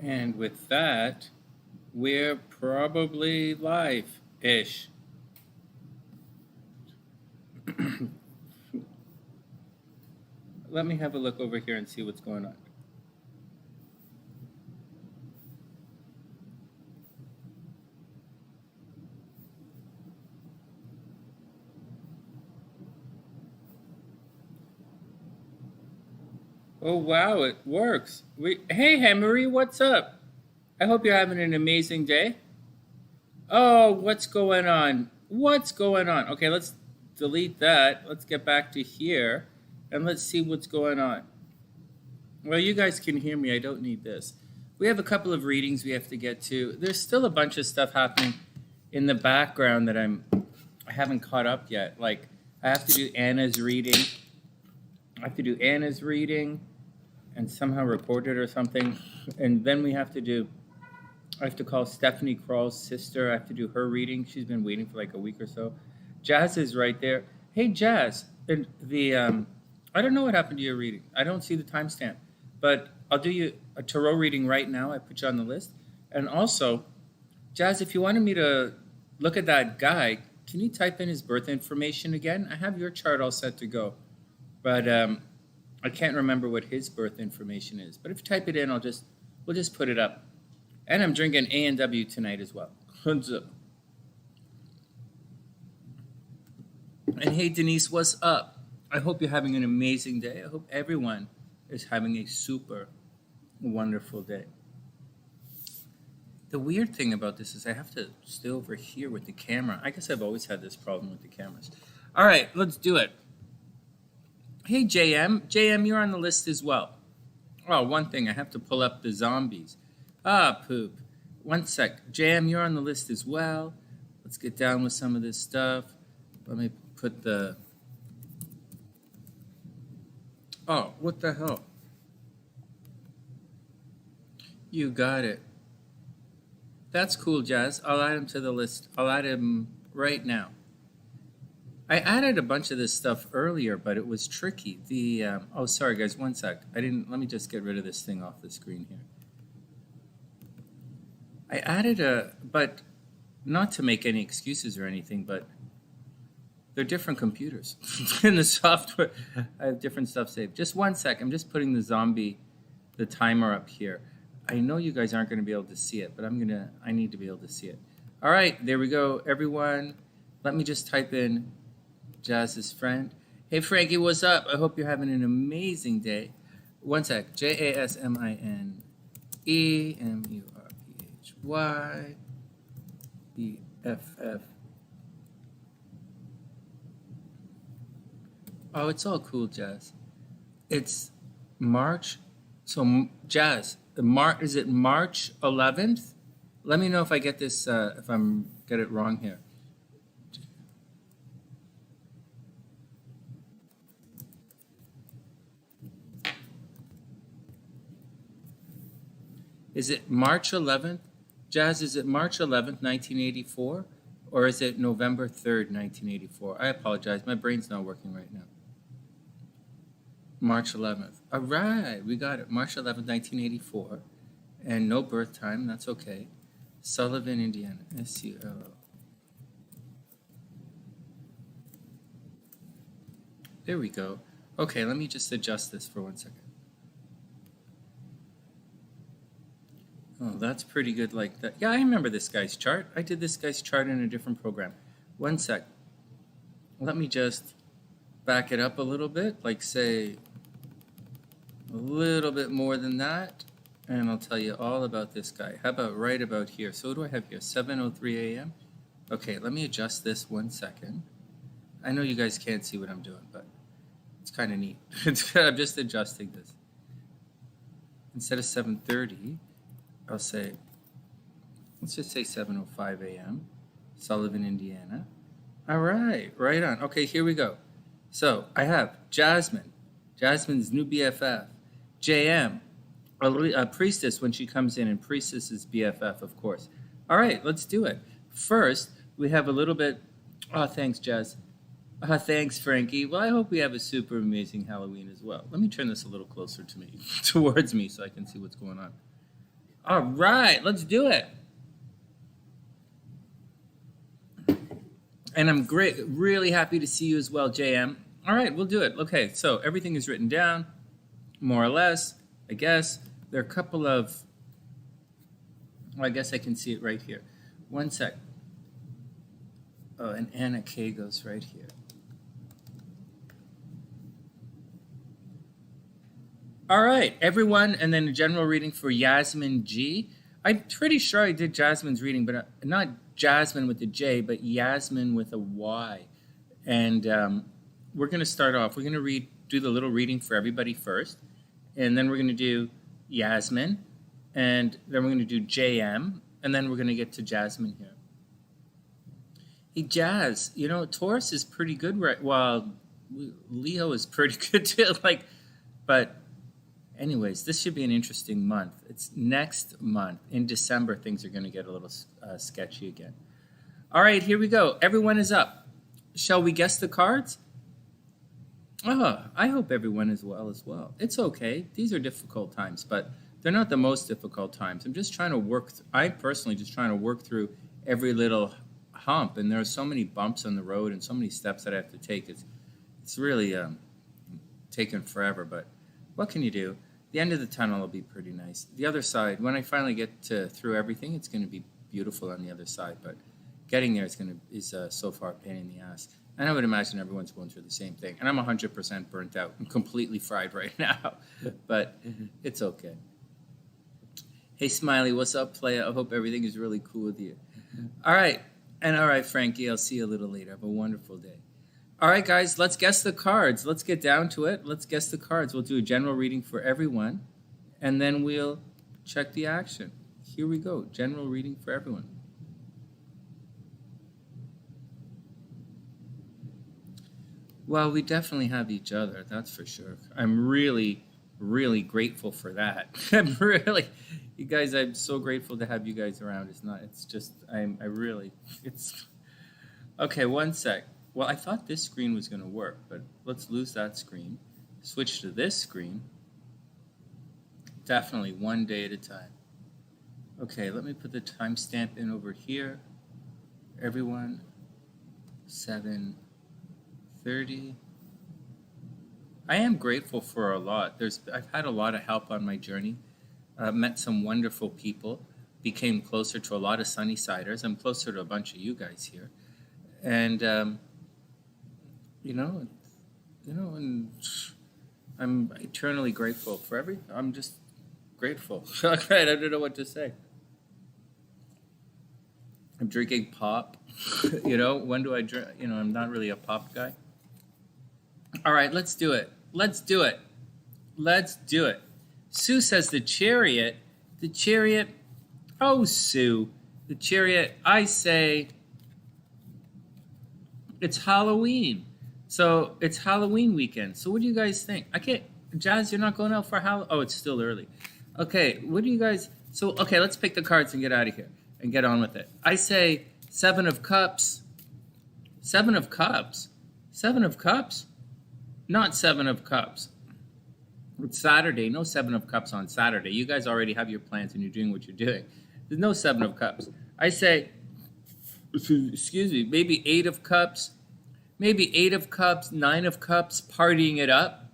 And with that, we're probably live-ish. Let me have a look over here and see what's going on. Oh, wow, it works. Hey, Henry, what's up? I hope you're having an amazing day. Oh, what's going on? What's going on? Okay, let's delete that. Let's get back to here, and let's see what's going on. Well, you guys can hear me. I don't need this. We have a couple of readings we have to get to. There's still a bunch of stuff happening in the background that I haven't caught up yet. Like, I have to do Anna's reading. I have to do Anna's reading and somehow record it or something. And then I have to call Stephanie Krall's sister. I have to do her reading. She's been waiting for like a week or so. Jazz is right there. Hey, Jazz. And I don't know what happened to your reading. I don't see the timestamp. But I'll do you a tarot reading right now. I put you on the list. And also, Jazz, if you wanted me to look at that guy, can you type in his birth information again? I have your chart all set to go. But I can't remember what his birth information is. But if you type it in, we'll just put it up. And I'm drinking A&W tonight as well. And hey, Denise, what's up? I hope you're having an amazing day. I hope everyone is having a super wonderful day. The weird thing about this is I have to stay over here with the camera. I guess I've always had this problem with the cameras. All right, let's do it. Hey, JM. JM, you're on the list as well. Oh, one thing, I have to pull up the zombies. Ah, poop. One sec. JM, you're on the list as well. Let's get down with some of this stuff. Let me put the... Oh, what the hell? You got it. That's cool, Jazz. I'll add him to the list. I'll add him right now. I added a bunch of this stuff earlier, but it was tricky. Oh, sorry, guys. One sec. Let me just get rid of this thing off the screen here. I added but not to make any excuses or anything, but they're different computers. In the software, I have different stuff saved. Just one sec. I'm just putting the timer up here. I know you guys aren't going to be able to see it, but I need to be able to see it. All right, there we go, everyone. Let me just type in Jazz's friend. Hey, Frankie, what's up? I hope you're having an amazing day. One sec. JasmineMurphyBeff. Oh, it's all cool, Jazz. It's March. So, Jazz, is it March 11th? Let me know if I get this, if get it wrong here. Is it March 11th? Jazz, is it March 11th, 1984? Or is it November 3rd, 1984? I apologize. My brain's not working right now. March 11th. All right. We got it. March 11th, 1984. And no birth time. That's okay. Sullivan, Indiana. SULO. There we go. Okay, let me just adjust this for 1 second. Oh, that's pretty good like that. Yeah, I remember this guy's chart. I did this guy's chart in a different program. 1 sec. Let me just back it up a little bit, like say a little bit more than that, and I'll tell you all about this guy. How about right about here? So what do I have here? 7:03 a.m. Okay, let me adjust this 1 second. I know you guys can't see what I'm doing, but it's kind of neat. I'm just adjusting this. Instead of 7:30, I'll say, let's just say 7:05 a.m. Sullivan, Indiana. All right, right on. Okay, here we go. So I have Jasmine's new BFF, JM, a priestess when she comes in, and priestess is BFF, of course. All right, let's do it. First, we have a little bit. Oh, thanks, Jazz. Thanks, Frankie. Well, I hope we have a super amazing Halloween as well. Let me turn this a little closer to me, towards me, so I can see what's going on. All right, let's do it. And I'm really happy to see you as well, JM. All right, we'll do it. Okay, so everything is written down, more or less, I guess. There are a couple of, well, I guess I can see it right here. One sec. Oh, and AnnaK goes right here. All right, everyone, and then a general reading for YasmineG. I'm pretty sure I did Jasmine's reading, but not Jasmine with a J, but Yasmin with a Y. And we're going to start off. We're going to do the little reading for everybody first, and then we're going to do Yasmin, and then we're going to do JM, and then we're going to get to Jasmine here. Hey, Jazz, you know, Taurus is pretty good, right? Well, Leo is pretty good too, but anyways, this should be an interesting month. It's next month. In December, things are going to get a little sketchy again. All right, here we go. Everyone is up. Shall we guess the cards? Oh, I hope everyone is well as well. It's okay. These are difficult times, but they're not the most difficult times. I'm just trying to I'm personally just trying to work through every little hump, and there are so many bumps on the road and so many steps that I have to take. It's really taken forever, but what can you do? The end of the tunnel will be pretty nice. The other side, when I finally get through everything, it's going to be beautiful on the other side, but getting there is so far a pain in the ass. And I would imagine everyone's going through the same thing. And I'm 100% burnt out. I'm completely fried right now, but it's okay. Hey, Smiley, what's up, playa? I hope everything is really cool with you. All right. And all right, Frankie, I'll see you a little later. Have a wonderful day. All right, guys, let's guess the cards. Let's get down to it. Let's guess the cards. We'll do a general reading for everyone, and then we'll check the action. Here we go. General reading for everyone. Well, we definitely have each other, that's for sure. I'm really, really grateful for that. You guys, I'm so grateful to have you guys around. Okay, one sec. Well, I thought this screen was going to work, but let's lose that screen. Switch to this screen. Definitely one day at a time. Okay, let me put the timestamp in over here. Everyone, 7:30. I am grateful for a lot. I've had a lot of help on my journey. Met some wonderful people. Became closer to a lot of Sunny-siders. I'm closer to a bunch of you guys here. And and I'm eternally grateful for everything. I'm just grateful. I don't know what to say. I'm drinking pop. When do I drink? I'm not really a pop guy. All right, let's do it. Sue says the Chariot. Oh, Sue. The Chariot, I say it's Halloween. So it's Halloween weekend. So what do you guys think? Jazz, you're not going out for Halloween? Oh, it's still early. Okay, what do you guys... So, okay, let's pick the cards and get out of here and get on with it. I say 7 of Cups. 7 of Cups? 7 of Cups? Not 7 of Cups. It's Saturday. No 7 of Cups on Saturday. You guys already have your plans and you're doing what you're doing. There's no 7 of Cups. I say, excuse me, maybe 8 of Cups. Maybe 8 of Cups, 9 of Cups, partying it up.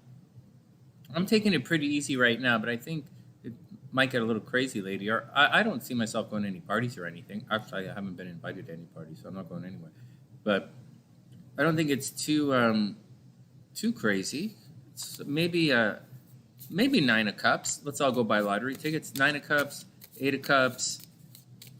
I'm taking it pretty easy right now, but I think it might get a little crazy later. I don't see myself going to any parties or anything. Actually, I haven't been invited to any parties, so I'm not going anywhere. But I don't think it's too crazy. It's maybe 9 of Cups. Let's all go buy lottery tickets. 9 of Cups, 8 of Cups.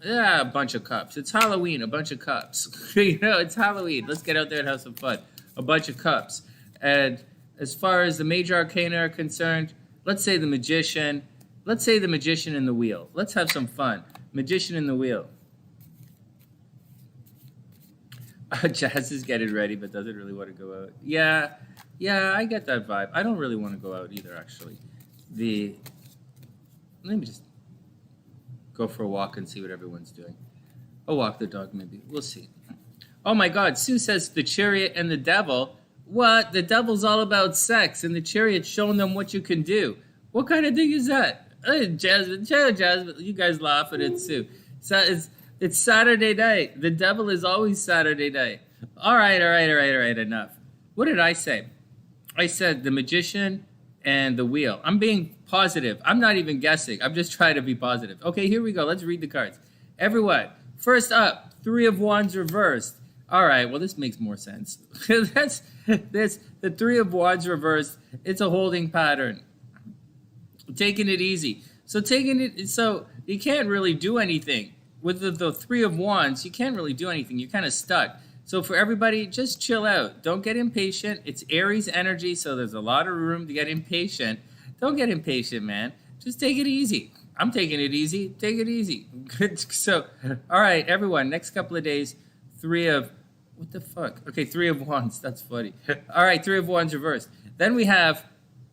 Yeah, a bunch of cups. It's Halloween, a bunch of cups. It's Halloween. Let's get out there and have some fun. A bunch of cups. And as far as the major arcana are concerned, let's say the Magician. Let's say the Magician in the Wheel. Let's have some fun. Magician in the Wheel. Jazz is getting ready, but doesn't really want to go out. Yeah, I get that vibe. I don't really want to go out either, actually. Let me just go for a walk and see what everyone's doing. I'll walk the dog, maybe. We'll see. Oh, my God. Sue says the Chariot and the Devil. What? The Devil's all about sex, and the Chariot's showing them what you can do. What kind of thing is that? Jasmine, Jasmine, you guys laugh at it too. So it's Saturday night. The devil is always Saturday night. All right, enough. What did I say? I said the magician and the wheel. I'm being positive. I'm not even guessing. I'm just trying to be positive. Okay, here we go. Let's read the cards. Everyone, first up, 3 of Wands reversed. All right, well, this makes more sense. That's the 3 of Wands reversed. It's a holding pattern. Taking it easy. So you can't really do anything. With the 3 of Wands, you can't really do anything. You're kind of stuck. So for everybody, just chill out. Don't get impatient. It's Aries energy, so there's a lot of room to get impatient. Don't get impatient, man. Just take it easy. I'm taking it easy. Take it easy. So, all right, everyone, next couple of days, 3 of... What the fuck? Okay, 3 of Wands. That's funny. All right, 3 of Wands reversed. Then we have...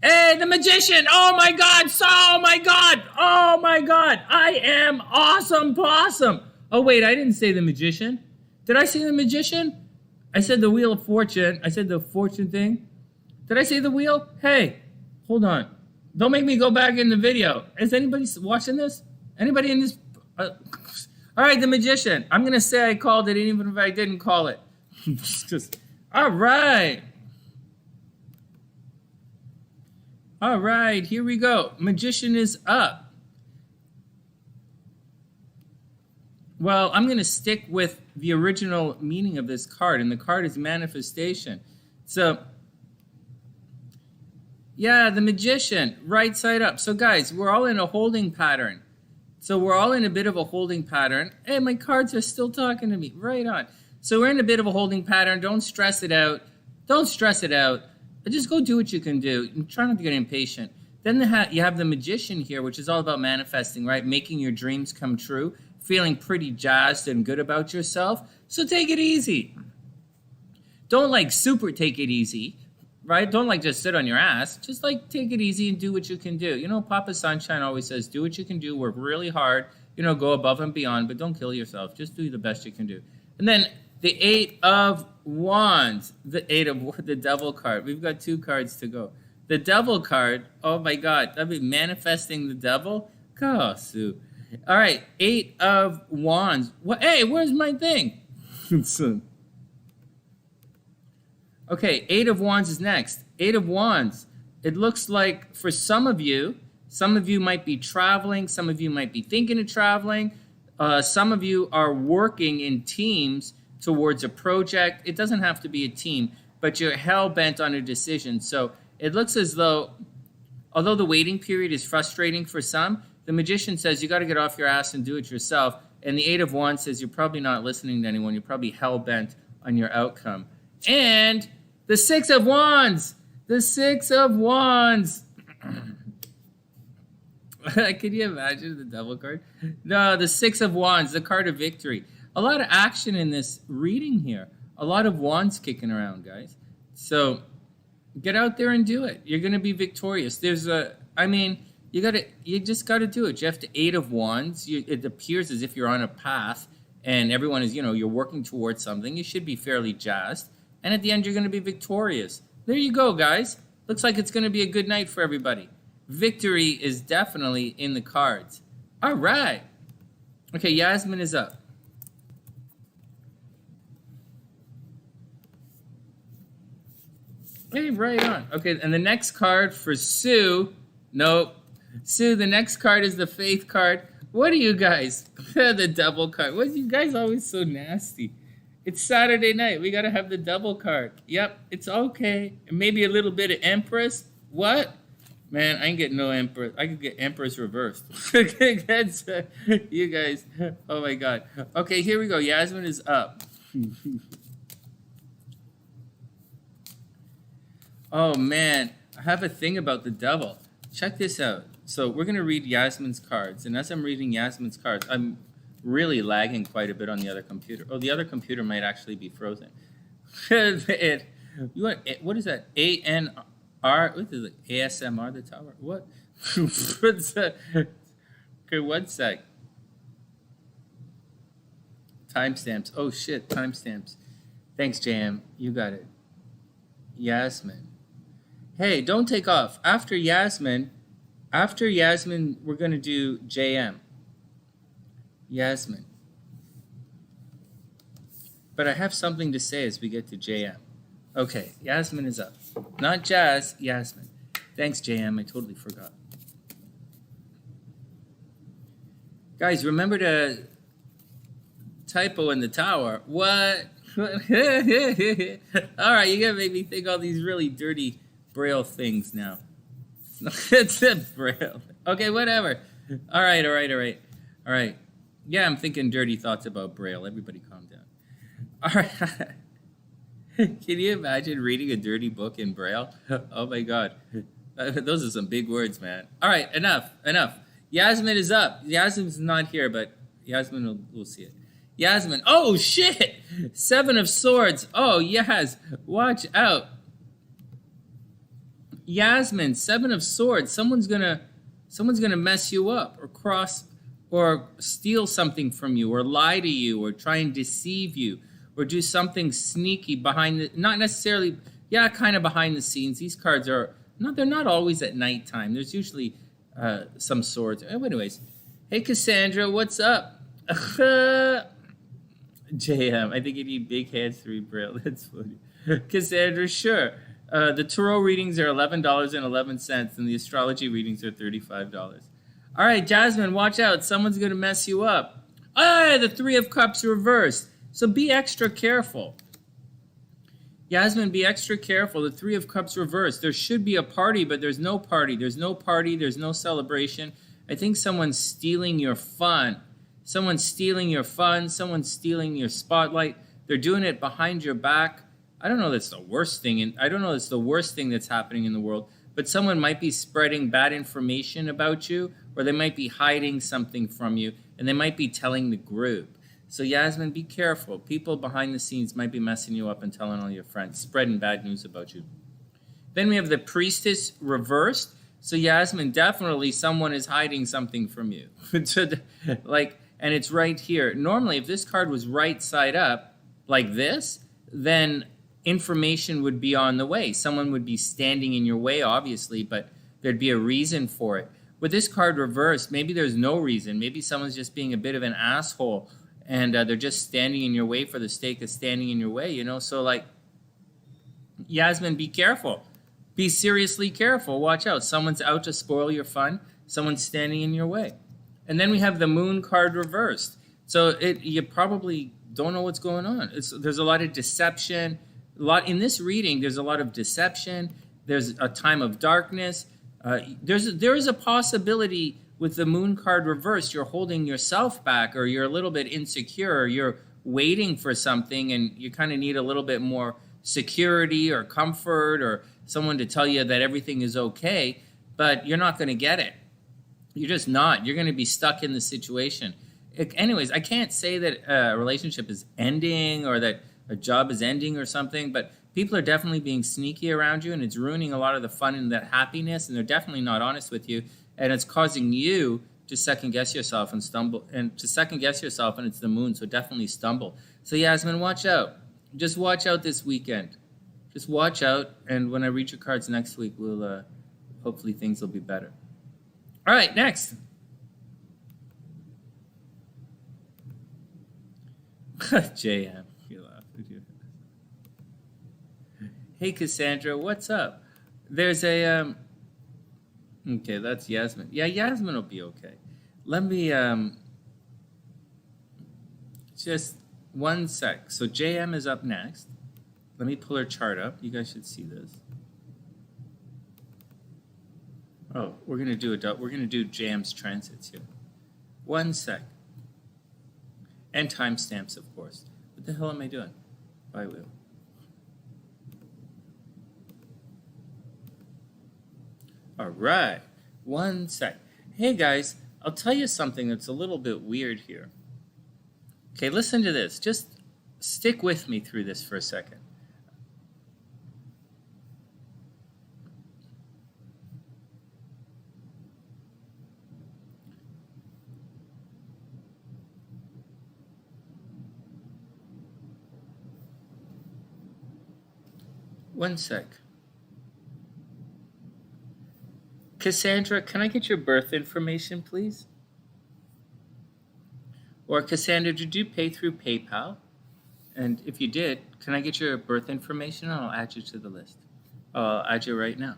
Hey, the magician! Oh my God! Oh my God! Oh my God! I am awesome possum! Oh wait, I didn't say the magician. Did I say the magician? I said the Wheel of Fortune. I said the fortune thing. Did I say the wheel? Hey, hold on. Don't make me go back in the video. Is anybody watching this? Anybody in this? All right, the magician. I'm going to say I called it even if I didn't call it. All right. All right, here we go. Magician is up. Well, I'm going to stick with the original meaning of this card, and the card is manifestation. So, yeah, the magician, right side up. So, guys, we're all in a holding pattern. So, we're all in a bit of a holding pattern. Hey, my cards are still talking to me. Right on. So, we're in a bit of a holding pattern. Don't stress it out. Don't stress it out. Just go do what you can do. And try not to get impatient. Then you have the magician here, which is all about manifesting, right? Making your dreams come true. Feeling pretty jazzed and good about yourself. So take it easy. Don't like super take it easy, right? Don't like just sit on your ass. Just like take it easy and do what you can do. You know, Papa Sunshine always says, do what you can do. Work really hard. You know, go above and beyond, but don't kill yourself. Just do the best you can do. And then the 8 of Wands, the 8 of the Devil card. We've got 2 cards to go. The Devil card, oh my God, that'd be manifesting the devil. Go, Sue. All right, 8 of Wands. Well, hey, where's my thing? Okay, 8 of Wands is next. 8 of Wands. It looks like for some of you might be traveling. Some of you might be thinking of traveling. Some of you are working in teams towards a project. It doesn't have to be a team, but you're hell-bent on a decision. So it looks as though, although the waiting period is frustrating for some, the magician says you got to get off your ass and do it yourself. And the 8 of Wands says you're probably not listening to anyone. You're probably hell-bent on your outcome. And the 6 of Wands. The 6 of Wands. Can you imagine the Devil card? No, the 6 of Wands, the card of victory. A lot of action in this reading here. A lot of wands kicking around, guys. So get out there and do it. You're going to be victorious. You just got to do it. You have to 8 of Wands. It appears as if you're on a path and everyone is, you're working towards something. You should be fairly jazzed. And at the end, you're going to be victorious. There you go, guys. Looks like it's going to be a good night for everybody. Victory is definitely in the cards. All right. Okay, Yasmin is up. Hey, right on. Okay, and the next card for Sue. Nope. Sue, the next card is the Faith card. What are you guys? The Devil card. What are you guys always so nasty? It's Saturday night. We got to have the Devil card. Yep, it's okay. And maybe a little bit of Empress. What? Man, I ain't getting no Empress. I could get Empress reversed. That's you guys. Oh, my God. Okay, here we go. Yasmin is up. Oh, man. I have a thing about the Devil. Check this out. So we're going to read Yasmin's cards. And as I'm reading Yasmin's cards, I'm really lagging quite a bit on the other computer. Oh, the other computer might actually be frozen. What is that? ANR? What is it? ASMR, the tower? What? What's that? Okay, 1 sec. Timestamps. Oh, shit, timestamps. Thanks, JM. You got it. Yasmin. Hey, don't take off. After Yasmin, After Yasmin, we're going to do JM. Yasmin. But I have something to say as we get to JM. Okay, Yasmin is up. Not Jazz, Yasmin. Thanks, JM. I totally forgot. Guys, remember to typo in the tower. What? All right, you gotta make me think all these really dirty Braille things now. It's a Braille. Okay, whatever. All right. Yeah, I'm thinking dirty thoughts about Braille. Everybody calm down. All right. Can you imagine reading a dirty book in Braille? Oh my God. Those are some big words, man. All right, enough. Yasmin is up. Yasmin's not here, but Yasmin will see it. Yasmin. Oh, shit. 7 of Swords. Oh, yes. Watch out. Yasmin, 7 of Swords. Someone's gonna mess you up or steal something from you or lie to you or try and deceive you or do something sneaky not necessarily, kind of behind the scenes. These cards they're not always at nighttime. There's usually some swords. Anyways, hey Cassandra, what's up? JM, I think you need big hands to read Braille. That's funny. Cassandra, sure. The tarot readings are $11.11, and the astrology readings are $35. All right, Jasmine, watch out. Someone's going to mess you up. The 3 of Cups reversed. So be extra careful. Yasmin, be extra careful. The 3 of Cups reversed. There should be a party, but there's no party. There's no party. There's no celebration. I think someone's stealing your fun. Someone's stealing your fun. Someone's stealing your spotlight. They're doing it behind your back. I don't know that's the worst thing. And I don't know that's the worst thing that's happening in the world. But someone might be spreading bad information about you, or they might be hiding something from you, and they might be telling the group. So Yasmin, be careful. People behind the scenes might be messing you up and telling all your friends, spreading bad news about you. Then we have the Priestess Reversed. So Yasmin, definitely someone is hiding something from you. And it's right here. Normally, if this card was right side up, like this, then information would be on the way. Someone would be standing in your way, obviously, but there'd be a reason for it. With this card reversed, maybe there's no reason. Maybe someone's just being a bit of an asshole, and they're just standing in your way for the sake of standing in your way, you know? So, Yasmin, be careful. Be seriously careful. Watch out. Someone's out to spoil your fun. Someone's standing in your way. And then we have the Moon card reversed. So you probably don't know what's going on. There's a lot of deception. In this reading, there's a lot of deception. There's a time of darkness. There is a possibility with the Moon card reversed, you're holding yourself back, or you're a little bit insecure, or you're waiting for something and you kind of need a little bit more security or comfort or someone to tell you that everything is okay, but you're not going to get it. You're just not. You're going to be stuck in the situation. Anyways, I can't say that a relationship is ending or that a job is ending or something, but people are definitely being sneaky around you, and it's ruining a lot of the fun and that happiness, and they're definitely not honest with you, and it's causing you to second-guess yourself and stumble, and to second-guess yourself, and it's the moon, so definitely stumble. So Yasmin, watch out. Just watch out this weekend. Just watch out, and when I read your cards next week, we'll hopefully things will be better. All right, next. JM, you laugh. Hey, Cassandra, what's up? There's a, okay, that's Yasmin. Yeah, Yasmin will be okay. Let me, just one sec. So JM is up next. Let me pull her chart up. You guys should see this. Oh, we're gonna do JM's transits here. One sec. And timestamps, of course. What the hell am I doing? I will. All right. One sec. Hey, guys, I'll tell you something that's a little bit weird here. Okay, listen to this. Just stick with me through this for a second. One sec. Cassandra, can I get your birth information, please? Or Cassandra, did you pay through PayPal? And if you did, can I get your birth information and I'll add you to the list? I'll add you right now.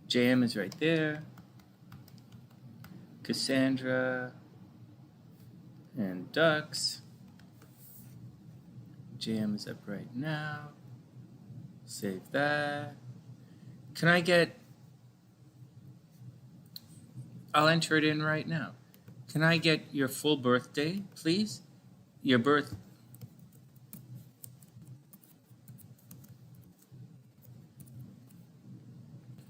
JM is right there. Cassandra and Ducks. JM is up right now. Save that. Can I get... I'll enter it in right now. Can I get your full birthday, please? Your birth...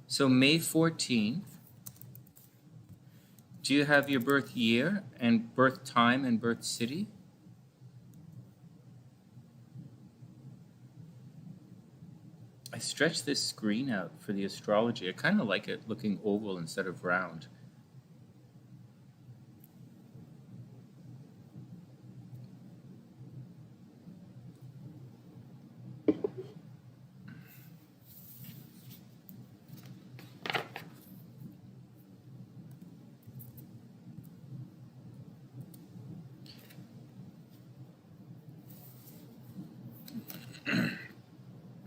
So May 14th. Do you have your birth year and birth time and birth city? I stretched this screen out for the astrology. I kind of like it looking oval instead of round.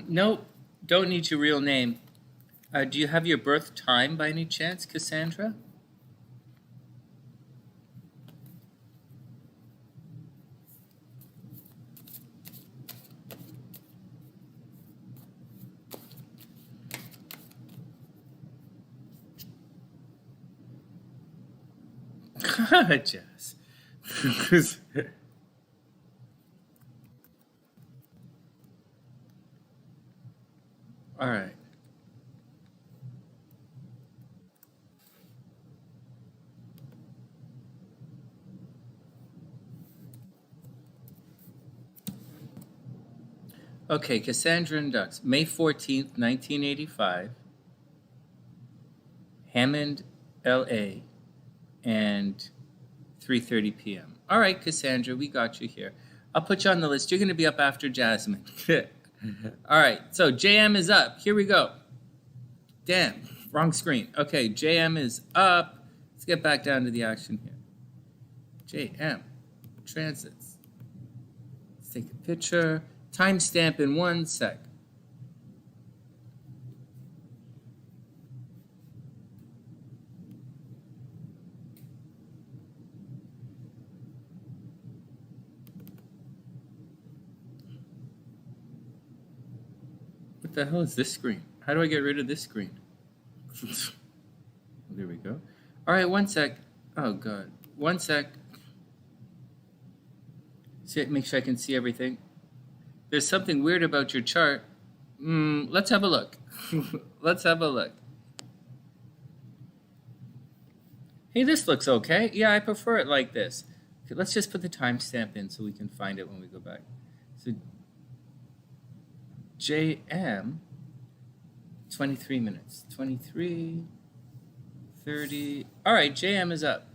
Nope, don't need your real name. Do you have your birth time by any chance, Cassandra? Jess. All right. Okay, Cassandra and Ducks, May 14th, 1985, Hammond, LA, and 3:30 p.m. All right, Cassandra, we got you here. I'll put you on the list. You're going to be up after Jasmine. All right, so JM is up. Here we go. Damn, wrong screen. Okay, JM is up. Let's get back down to the action here. JM, transits. Let's take a picture. Timestamp in 1 sec. What the hell is this screen? How do I get rid of this screen? There we go. All right, 1 sec. Oh, God. 1 sec. Make sure I can see everything. There's something weird about your chart. Let's have a look. Let's have a look. Hey, this looks okay. Yeah, I prefer it like this. Okay, let's just put the timestamp in so we can find it when we go back. So JM, 23 minutes. 23, 30. All right, JM is up.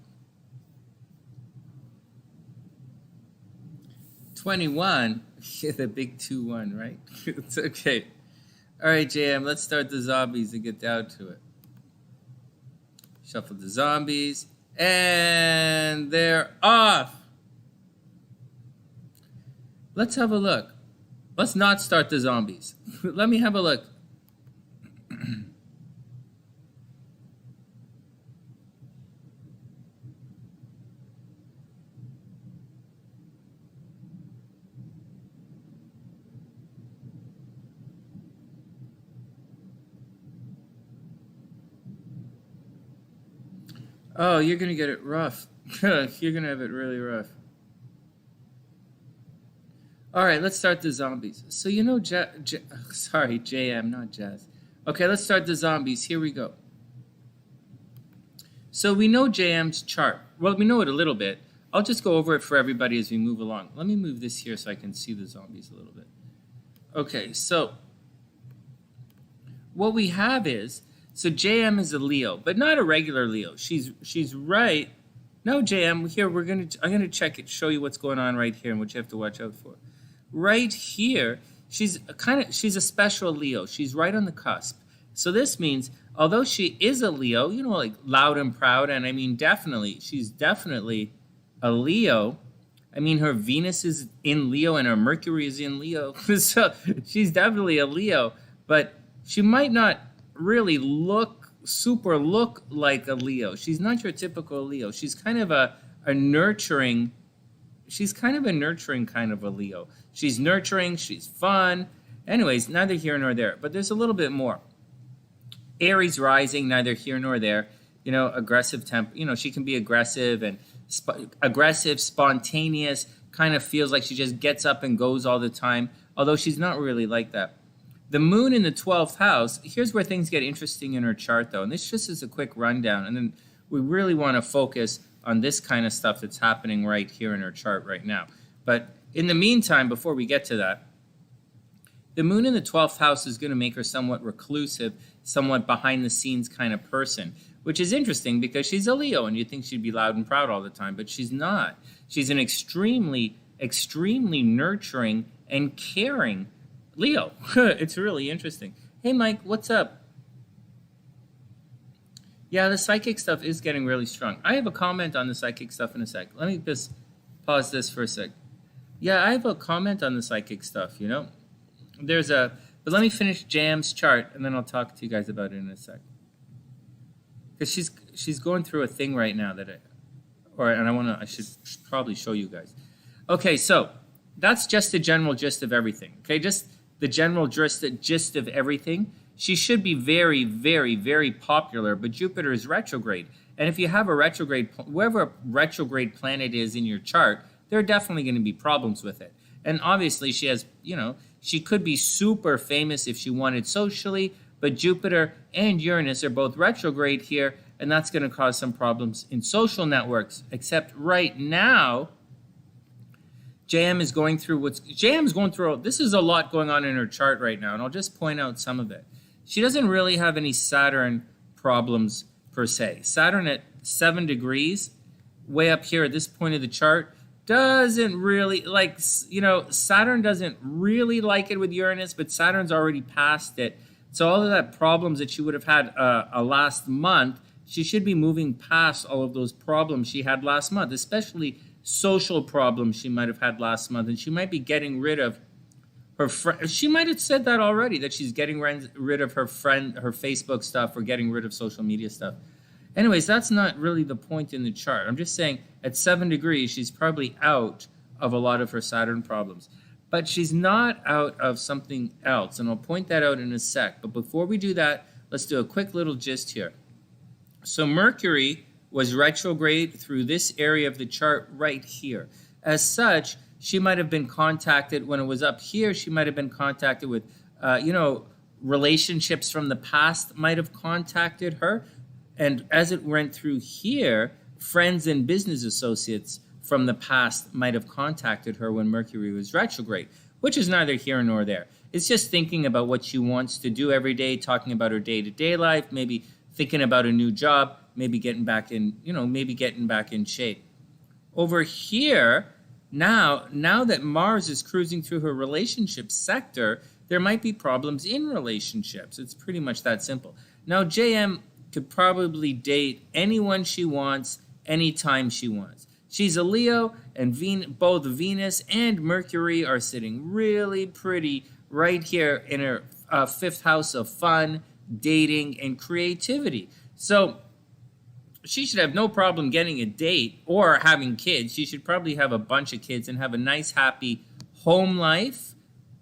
21. The big 2-1, right? It's okay. All right, JM, let's start the zombies and get down to it. Shuffle the zombies. And they're off. Let's have a look. Let's not start the zombies. Let me have a look. Oh, you're going to get it rough. You're going to have it really rough. All right, let's start the zombies. So you know, sorry, JM, not Jazz. Okay, let's start the zombies. Here we go. So we know JM's chart. Well, we know it a little bit. I'll just go over it for everybody as we move along. Let me move this here so I can see the zombies a little bit. Okay, so what we have is, so JM is a Leo, but not a regular Leo. She's right. No, JM, here I'm gonna check it, show you what's going on right here and what you have to watch out for. Right here she's a special Leo. She's right on the cusp. So this means, although she is a Leo, you know, like loud and proud, and I mean, she's definitely a Leo. I mean, her Venus is in Leo and her Mercury is in Leo. So she's definitely a Leo, but she might not really look like a Leo. She's not your typical Leo. She's kind of a nurturing kind of a Leo. She's nurturing, she's fun. Anyways, neither here nor there, but there's a little bit more. Aries rising, neither here nor there. You know, aggressive you know, she can be aggressive and aggressive, spontaneous, kind of feels like she just gets up and goes all the time, although she's not really like that. The moon in the 12th house, here's where things get interesting in her chart, though. And this just is a quick rundown. And then we really want to focus on this kind of stuff that's happening right here in her chart right now. But in the meantime, before we get to that, the moon in the 12th house is going to make her somewhat reclusive, somewhat behind-the-scenes kind of person, which is interesting because she's a Leo, and you'd think she'd be loud and proud all the time, but she's not. She's an extremely, extremely nurturing and caring Leo. It's really interesting. Hey, Mike, what's up? Yeah, the psychic stuff is getting really strong. I have a comment on the psychic stuff in a sec. Let me just pause this for a sec. Yeah, I have a comment on the psychic stuff, you know. But let me finish Jam's chart, and then I'll talk to you guys about it in a sec. Because she's going through a thing right now I should probably show you guys. Okay, so that's just the general gist of everything. Okay, just the general gist of everything. She should be very, very, very popular, but Jupiter is retrograde. And if you have a wherever a retrograde planet is in your chart, there are definitely going to be problems with it. And obviously she has, you know, she could be super famous if she wanted socially, but Jupiter and Uranus are both retrograde here, and that's going to cause some problems in social networks. Except right now, JM is going through this is a lot going on in her chart right now, and I'll just point out some of it. She doesn't really have any Saturn problems per se. Saturn at 7 degrees, way up here at this point of the chart, doesn't really, like, you know, Saturn doesn't really like it with Uranus, but Saturn's already past it. So all of that problems that she would have had last month, she should be moving past all of those problems she had last month, especially social problems she might have had last month, and she might be getting rid of her friend. She might have said that already, that she's getting rid of her Facebook stuff or getting rid of social media stuff. Anyways, that's not really the point in the chart. I'm just saying at 7 degrees, she's probably out of a lot of her Saturn problems. But she's not out of something else, and I'll point that out in a sec. But before we do that, let's do a quick little gist here. So Mercury was retrograde through this area of the chart right here. As such, she might have been contacted when it was up here. She might have been contacted with, relationships from the past might have contacted her. And as it went through here, friends and business associates from the past might have contacted her when Mercury was retrograde, which is neither here nor there. It's just thinking about what she wants to do every day, talking about her day-to-day life, maybe thinking about a new job, maybe getting back in shape. Over here, now that Mars is cruising through her relationship sector, there might be problems in relationships. It's pretty much that simple. Now, JM could probably date anyone she wants, anytime she wants. She's a Leo, and both Venus and Mercury are sitting really pretty right here in her 5th house of fun, dating, and creativity. So she should have no problem getting a date or having kids. She should probably have a bunch of kids and have a nice, happy home life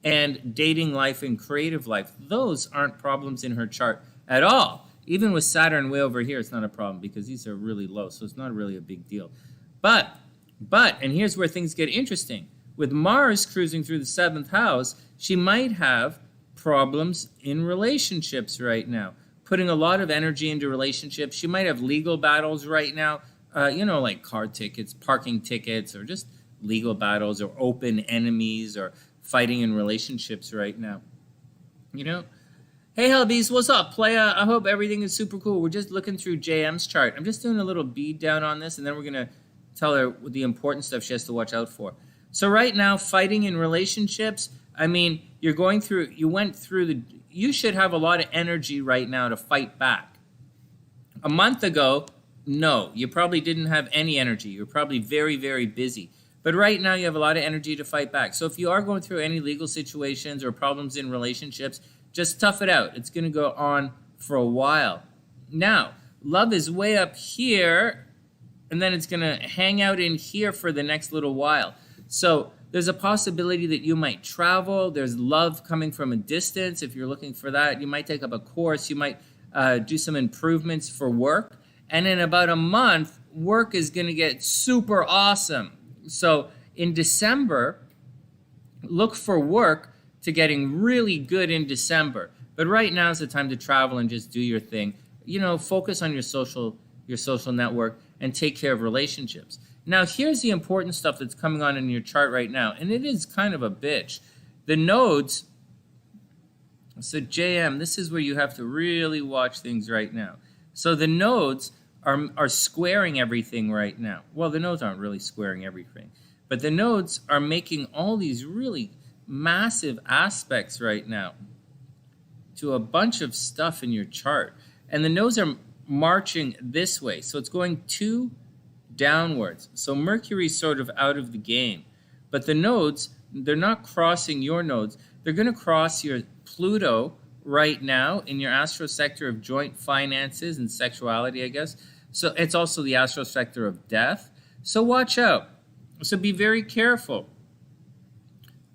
and dating life and creative life. Those aren't problems in her chart at all. Even with Saturn way over here, it's not a problem because these are really low, so it's not really a big deal. But, and here's where things get interesting. With Mars cruising through the 7th house, she might have problems in relationships right now, putting a lot of energy into relationships. She might have legal battles right now, like car tickets, parking tickets, or just legal battles or open enemies or fighting in relationships right now. You know? Hey, HellBeast, what's up, playa? I hope everything is super cool. We're just looking through JM's chart. I'm just doing a little bead down on this, and then we're going to tell her the important stuff she has to watch out for. So right now, fighting in relationships, I mean, you should have a lot of energy right now to fight back. A month ago, no, you probably didn't have any energy. You're probably very, very busy. But right now you have a lot of energy to fight back. So if you are going through any legal situations or problems in relationships, just tough it out. It's going to go on for a while. Now, love is way up here, and then it's going to hang out in here for the next little while. So there's a possibility that you might travel. There's love coming from a distance. If you're looking for that, you might take up a course. You might do some improvements for work. And in about a month, work is going to get super awesome. So in December, look for work to getting really good in December. But right now is the time to travel and just do your thing. You know, focus on your social network and take care of relationships. Now, here's the important stuff that's coming on in your chart right now, and it is kind of a bitch. The nodes, so JM, this is where you have to really watch things right now. So the nodes are squaring everything right now. Well, the nodes aren't really squaring everything, but the nodes are making all these really massive aspects right now to a bunch of stuff in your chart. And the nodes are marching this way, so it's going 2 downwards. So Mercury's sort of out of the game. But the nodes, they're not crossing your nodes. They're going to cross your Pluto right now in your astro sector of joint finances and sexuality, I guess. So it's also the astro sector of death. So watch out. So be very careful.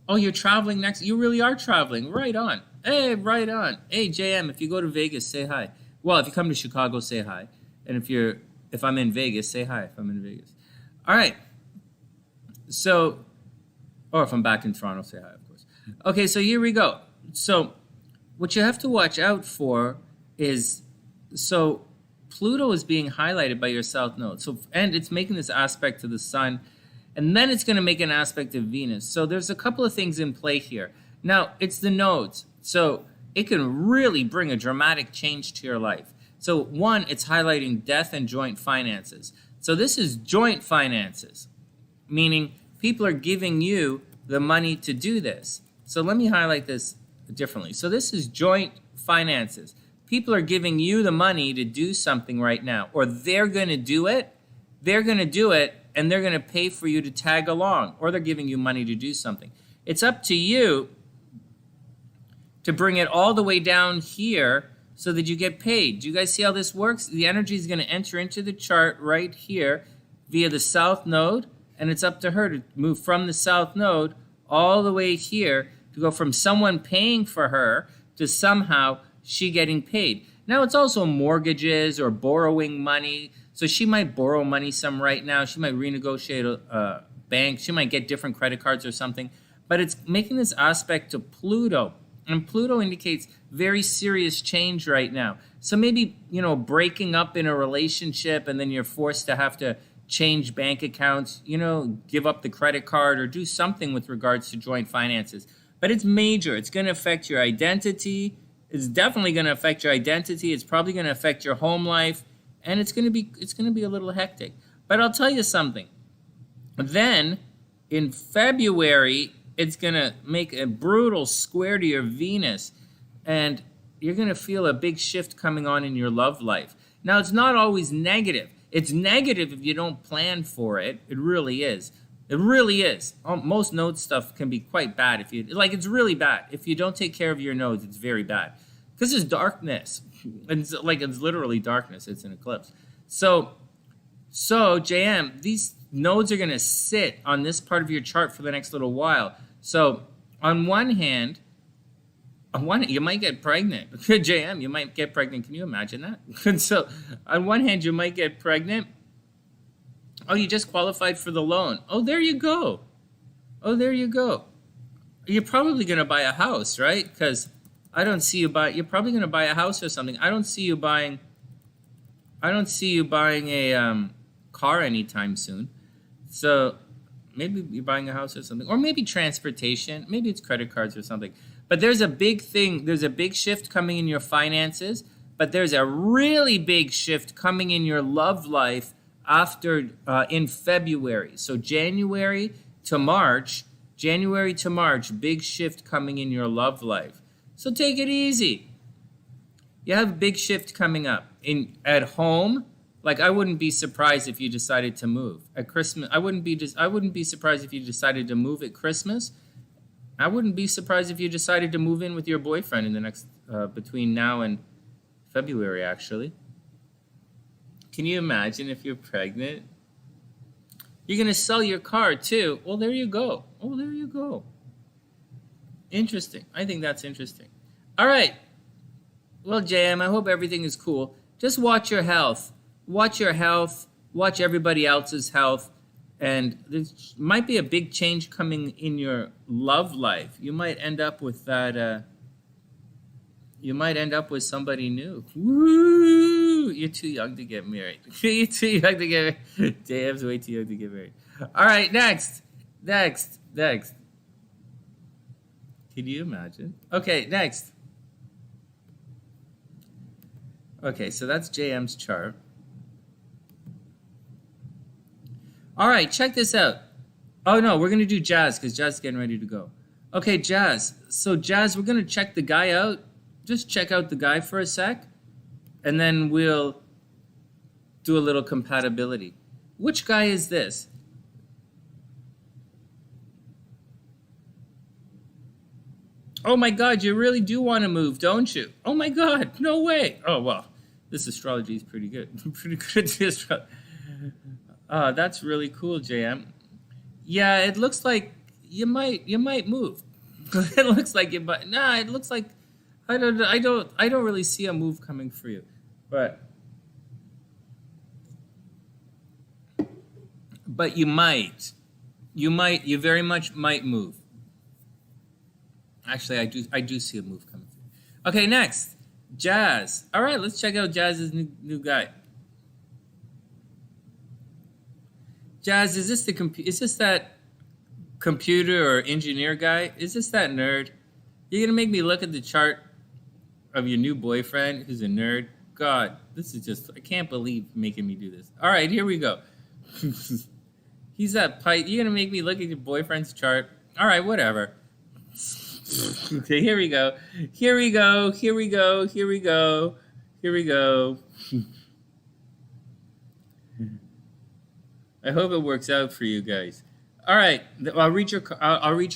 Oh, you're traveling next. You really are traveling. Right on. Hey, right on. Hey, JM, if you go to Vegas, say hi. Well, if you come to Chicago, say hi. And if I'm in Vegas, say hi if I'm in Vegas. All right. So, or if I'm back in Toronto, say hi, of course. Okay, so here we go. So what you have to watch out for is, so Pluto is being highlighted by your south node. So, and it's making this aspect to the sun, and then it's going to make an aspect of Venus. So there's a couple of things in play here. Now, it's the nodes. So it can really bring a dramatic change to your life. So one, it's highlighting death and joint finances. So this is joint finances, meaning people are giving you the money to do this. So let me highlight this differently. So this is joint finances. People are giving you the money to do something right now, or they're going to do it. They're going to do it, and they're going to pay for you to tag along, or they're giving you money to do something. It's up to you to bring it all the way down here so that you get paid. Do you guys see how this works? The energy is going to enter into the chart right here via the south node, and it's up to her to move from the south node all the way here to go from someone paying for her to somehow she getting paid. Now, it's also mortgages or borrowing money. So she might borrow money some right now. She might renegotiate a bank. She might get different credit cards or something. But it's making this aspect to Pluto. And Pluto indicates very serious change right now. So maybe, you know, breaking up in a relationship and then you're forced to have to change bank accounts, you know, give up the credit card or do something with regards to joint finances. But it's major. It's going to affect your identity. It's definitely going to affect your identity. It's probably going to affect your home life. And it's going to be a little hectic. But I'll tell you something. Then in February, it's going to make a brutal square to your Venus, and you're going to feel a big shift coming on in your love life. Now, it's not always negative. It's negative if you don't plan for it. It really is. It really is. Most node stuff can be quite bad. It's really bad. If you don't take care of your nodes, it's very bad. Because it's darkness. It's literally darkness. It's an eclipse. So JM, these nodes are going to sit on this part of your chart for the next little while. So on one hand, you might get pregnant. JM, you might get pregnant. Can you imagine that? So on one hand, you might get pregnant. Oh, you just qualified for the loan. Oh, there you go. You're probably going to buy a house, right? Because I don't see you you're probably going to buy a house or something. I don't see you buying a car anytime soon. So maybe you're buying a house or something, or maybe transportation, maybe it's credit cards or something. But there's a big thing, there's a big shift coming in your finances, but there's a really big shift coming in your love life after in February. So January to March, January to March, big shift coming in your love life. So take it easy. You have a big shift coming up at home. Like, I wouldn't be surprised if you decided to move at Christmas. I wouldn't be surprised if you decided to move at Christmas. I wouldn't be surprised if you decided to move in with your boyfriend in the next between now and February, actually. Can you imagine if you're pregnant? You're going to sell your car too. Well, there you go. Oh, there you go. Interesting. I think that's interesting. All right. Well, JM, I hope everything is cool. Just watch your health. Watch your health. Watch everybody else's health. And there might be a big change coming in your love life. You might end up with that. You might end up with somebody new. Woo! You're too young to get married. You're too young to get married. JM's way too young to get married. All right, next. Can you imagine? Okay, next. Okay, so that's JM's chart. All right, check this out. Oh, no, we're going to do Jazz because Jazz is getting ready to go. Okay, Jazz. So, Jazz, we're going to check the guy out. Just check out the guy for a sec, and then we'll do a little compatibility. Which guy is this? Oh, my God, you really do want to move, don't you? Oh, my God, no way. Oh, well, this astrology is pretty good. Pretty good at the astrology. That's really cool, JM. Yeah, it looks like you might move. It looks like you might. Nah, it looks like I don't really see a move coming for you. But you might. You very much might move. Actually, I do see a move coming for you. Okay, next. Jazz. All right, let's check out Jazz's new guy. Jazz, is this that computer or engineer guy? Is this that nerd? You're gonna make me look at the chart of your new boyfriend who's a nerd? God, this is just, I can't believe making me do this. All right, here we go. He's that pipe. You're gonna make me look at your boyfriend's chart? All right, whatever. Okay, here we go. I hope it works out for you guys. All right, I'll read your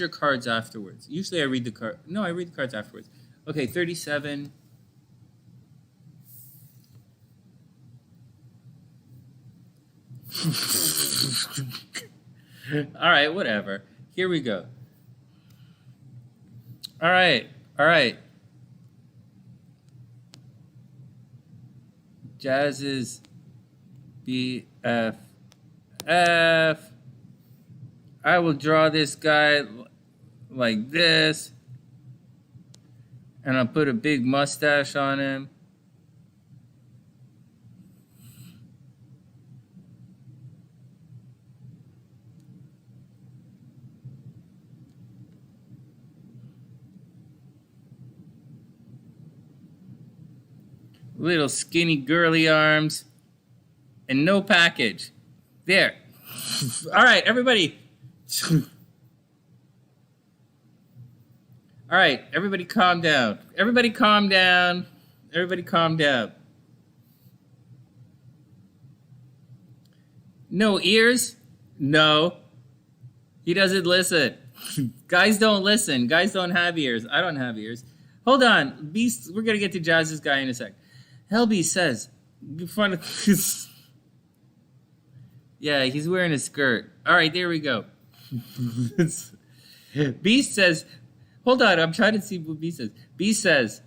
cards afterwards. Usually I read the card. No, I read the cards afterwards. Okay, 37. All right, whatever. Here we go. All right. Jazz's BFF. I will draw this guy like this, and I'll put a big mustache on him. Little skinny girly arms, and no package. There. All right, everybody. All right, everybody calm down. Everybody calm down. No ears? No. He doesn't listen. Guys don't listen. Guys don't have ears. I don't have ears. Hold on. Beast, we're going to get to Jazz's guy in a sec. HellBeast says, yeah, he's wearing a skirt. All right, there we go. Beast says, hold on, I'm trying to see what Beast says. Beast says,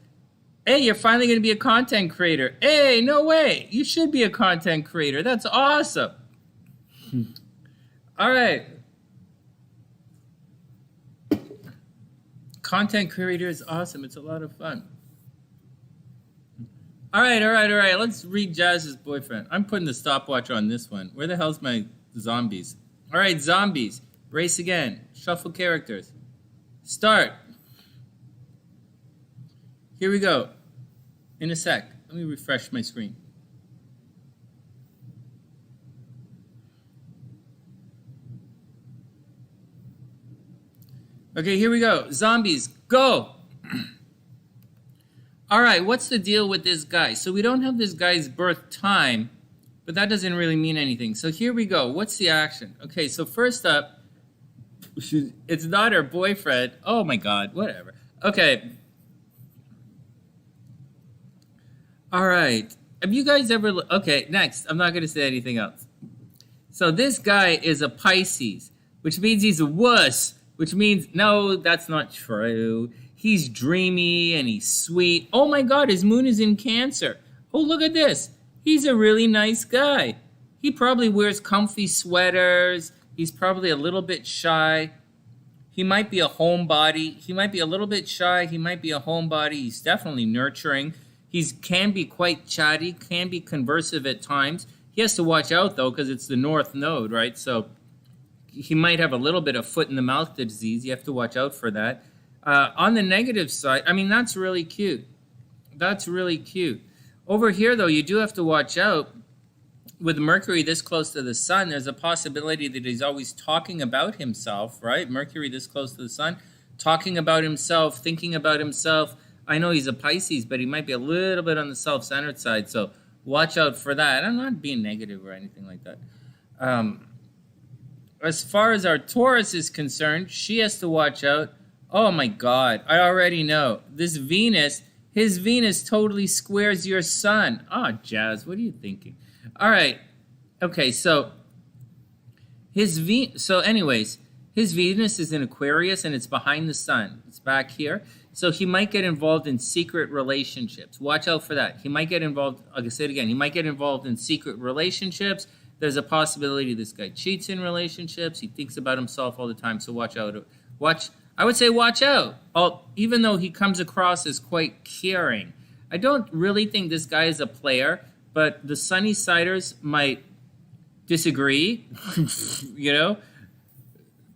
hey, you're finally going to be a content creator. Hey, no way. You should be a content creator. That's awesome. All right. Content creator is awesome. It's a lot of fun. All right. Let's read Jazz's boyfriend. I'm putting the stopwatch on this one. Where the hell's my zombies? All right, zombies. Race again. Shuffle characters. Start. Here we go. In a sec. Let me refresh my screen. Okay, here we go. Zombies, go! All right, what's the deal with this guy? So we don't have this guy's birth time, but that doesn't really mean anything. So here we go. What's the action? Okay, so first up, it's not her boyfriend. Oh my God, whatever. Okay. All right. Have you guys ever... Okay, next. I'm not going to say anything else. So this guy is a Pisces, which means he's a wuss, which means, no, that's not true. He's dreamy and he's sweet. Oh my God, his moon is in Cancer. Oh, look at this. He's a really nice guy. He probably wears comfy sweaters. He's probably a little bit shy. He might be a homebody. He might be a little bit shy. He might be a homebody. He's definitely nurturing. He can be quite chatty, can be conversive at times. He has to watch out, though, because it's the North Node, right? So he might have a little bit of foot-in-the-mouth disease. You have to watch out for that. On the negative side, I mean, that's really cute. That's really cute. Over here, though, you do have to watch out. With Mercury this close to the sun, there's a possibility that he's always talking about himself, right? Mercury this close to the sun, talking about himself, thinking about himself. I know he's a Pisces, but he might be a little bit on the self-centered side, so watch out for that. I'm not being negative or anything like that. As far as our Taurus is concerned, she has to watch out. Oh my God, I already know. This Venus, his Venus totally squares your sun. Oh, Jazz, what are you thinking? All right. Okay, so his anyways, his Venus is in Aquarius and it's behind the sun. It's back here. So he might get involved in secret relationships. Watch out for that. He might get involved, like I said again, he might get involved in secret relationships. There's a possibility this guy cheats in relationships. He thinks about himself all the time, so watch out. I would say watch out. Even though he comes across as quite caring. I don't really think this guy is a player, but the Sunny Siders might disagree. You know?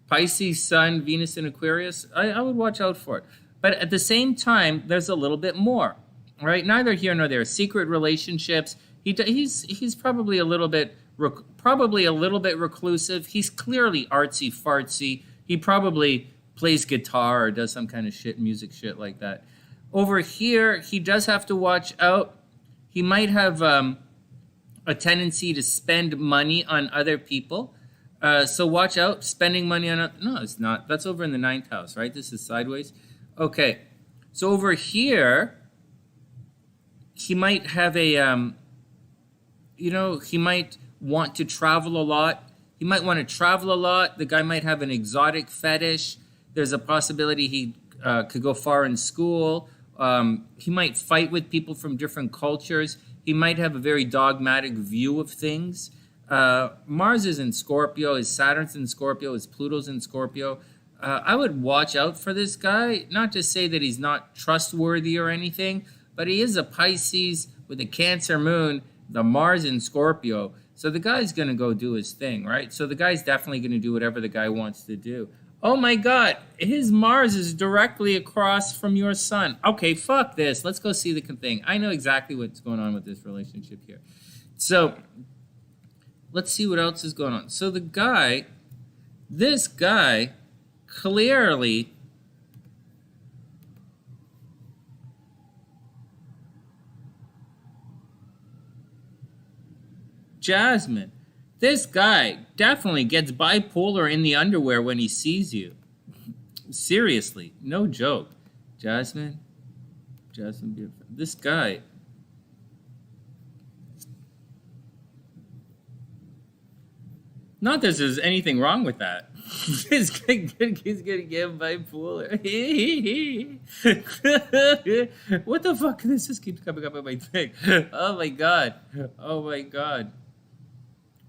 Pisces, Sun, Venus, and Aquarius. I would watch out for it. But at the same time, there's a little bit more, right? Neither here nor there. Secret relationships. He's probably a little bit reclusive. He's clearly artsy fartsy. He probably plays guitar or does some kind of music shit like that. Over here, he does have to watch out. He might have a tendency to spend money on other people. So watch out. Spending money on... No, it's not. That's over in the 9th house, right? This is sideways. Okay, so over here, he might have a, he might want to travel a lot. He might want to travel a lot. The guy might have an exotic fetish. There's a possibility he could go far in school. He might fight with people from different cultures. He might have a very dogmatic view of things. Mars is in Scorpio. His Saturn's in Scorpio. His Pluto's in Scorpio. I would watch out for this guy, not to say that he's not trustworthy or anything, but he is a Pisces with a Cancer moon, the Mars in Scorpio. So the guy's going to go do his thing, right? So the guy's definitely going to do whatever the guy wants to do. Oh my God, his Mars is directly across from your sun. Okay, fuck this. Let's go see the thing. I know exactly what's going on with this relationship here. So let's see what else is going on. So this guy... clearly, Jasmine, this guy definitely gets bipolar in the underwear when he sees you. Seriously, no joke. Jasmine, this guy. Not that there's anything wrong with that. He's gonna get bipolar. What the fuck? This just keeps coming up on my thing. Oh my God. Oh my God.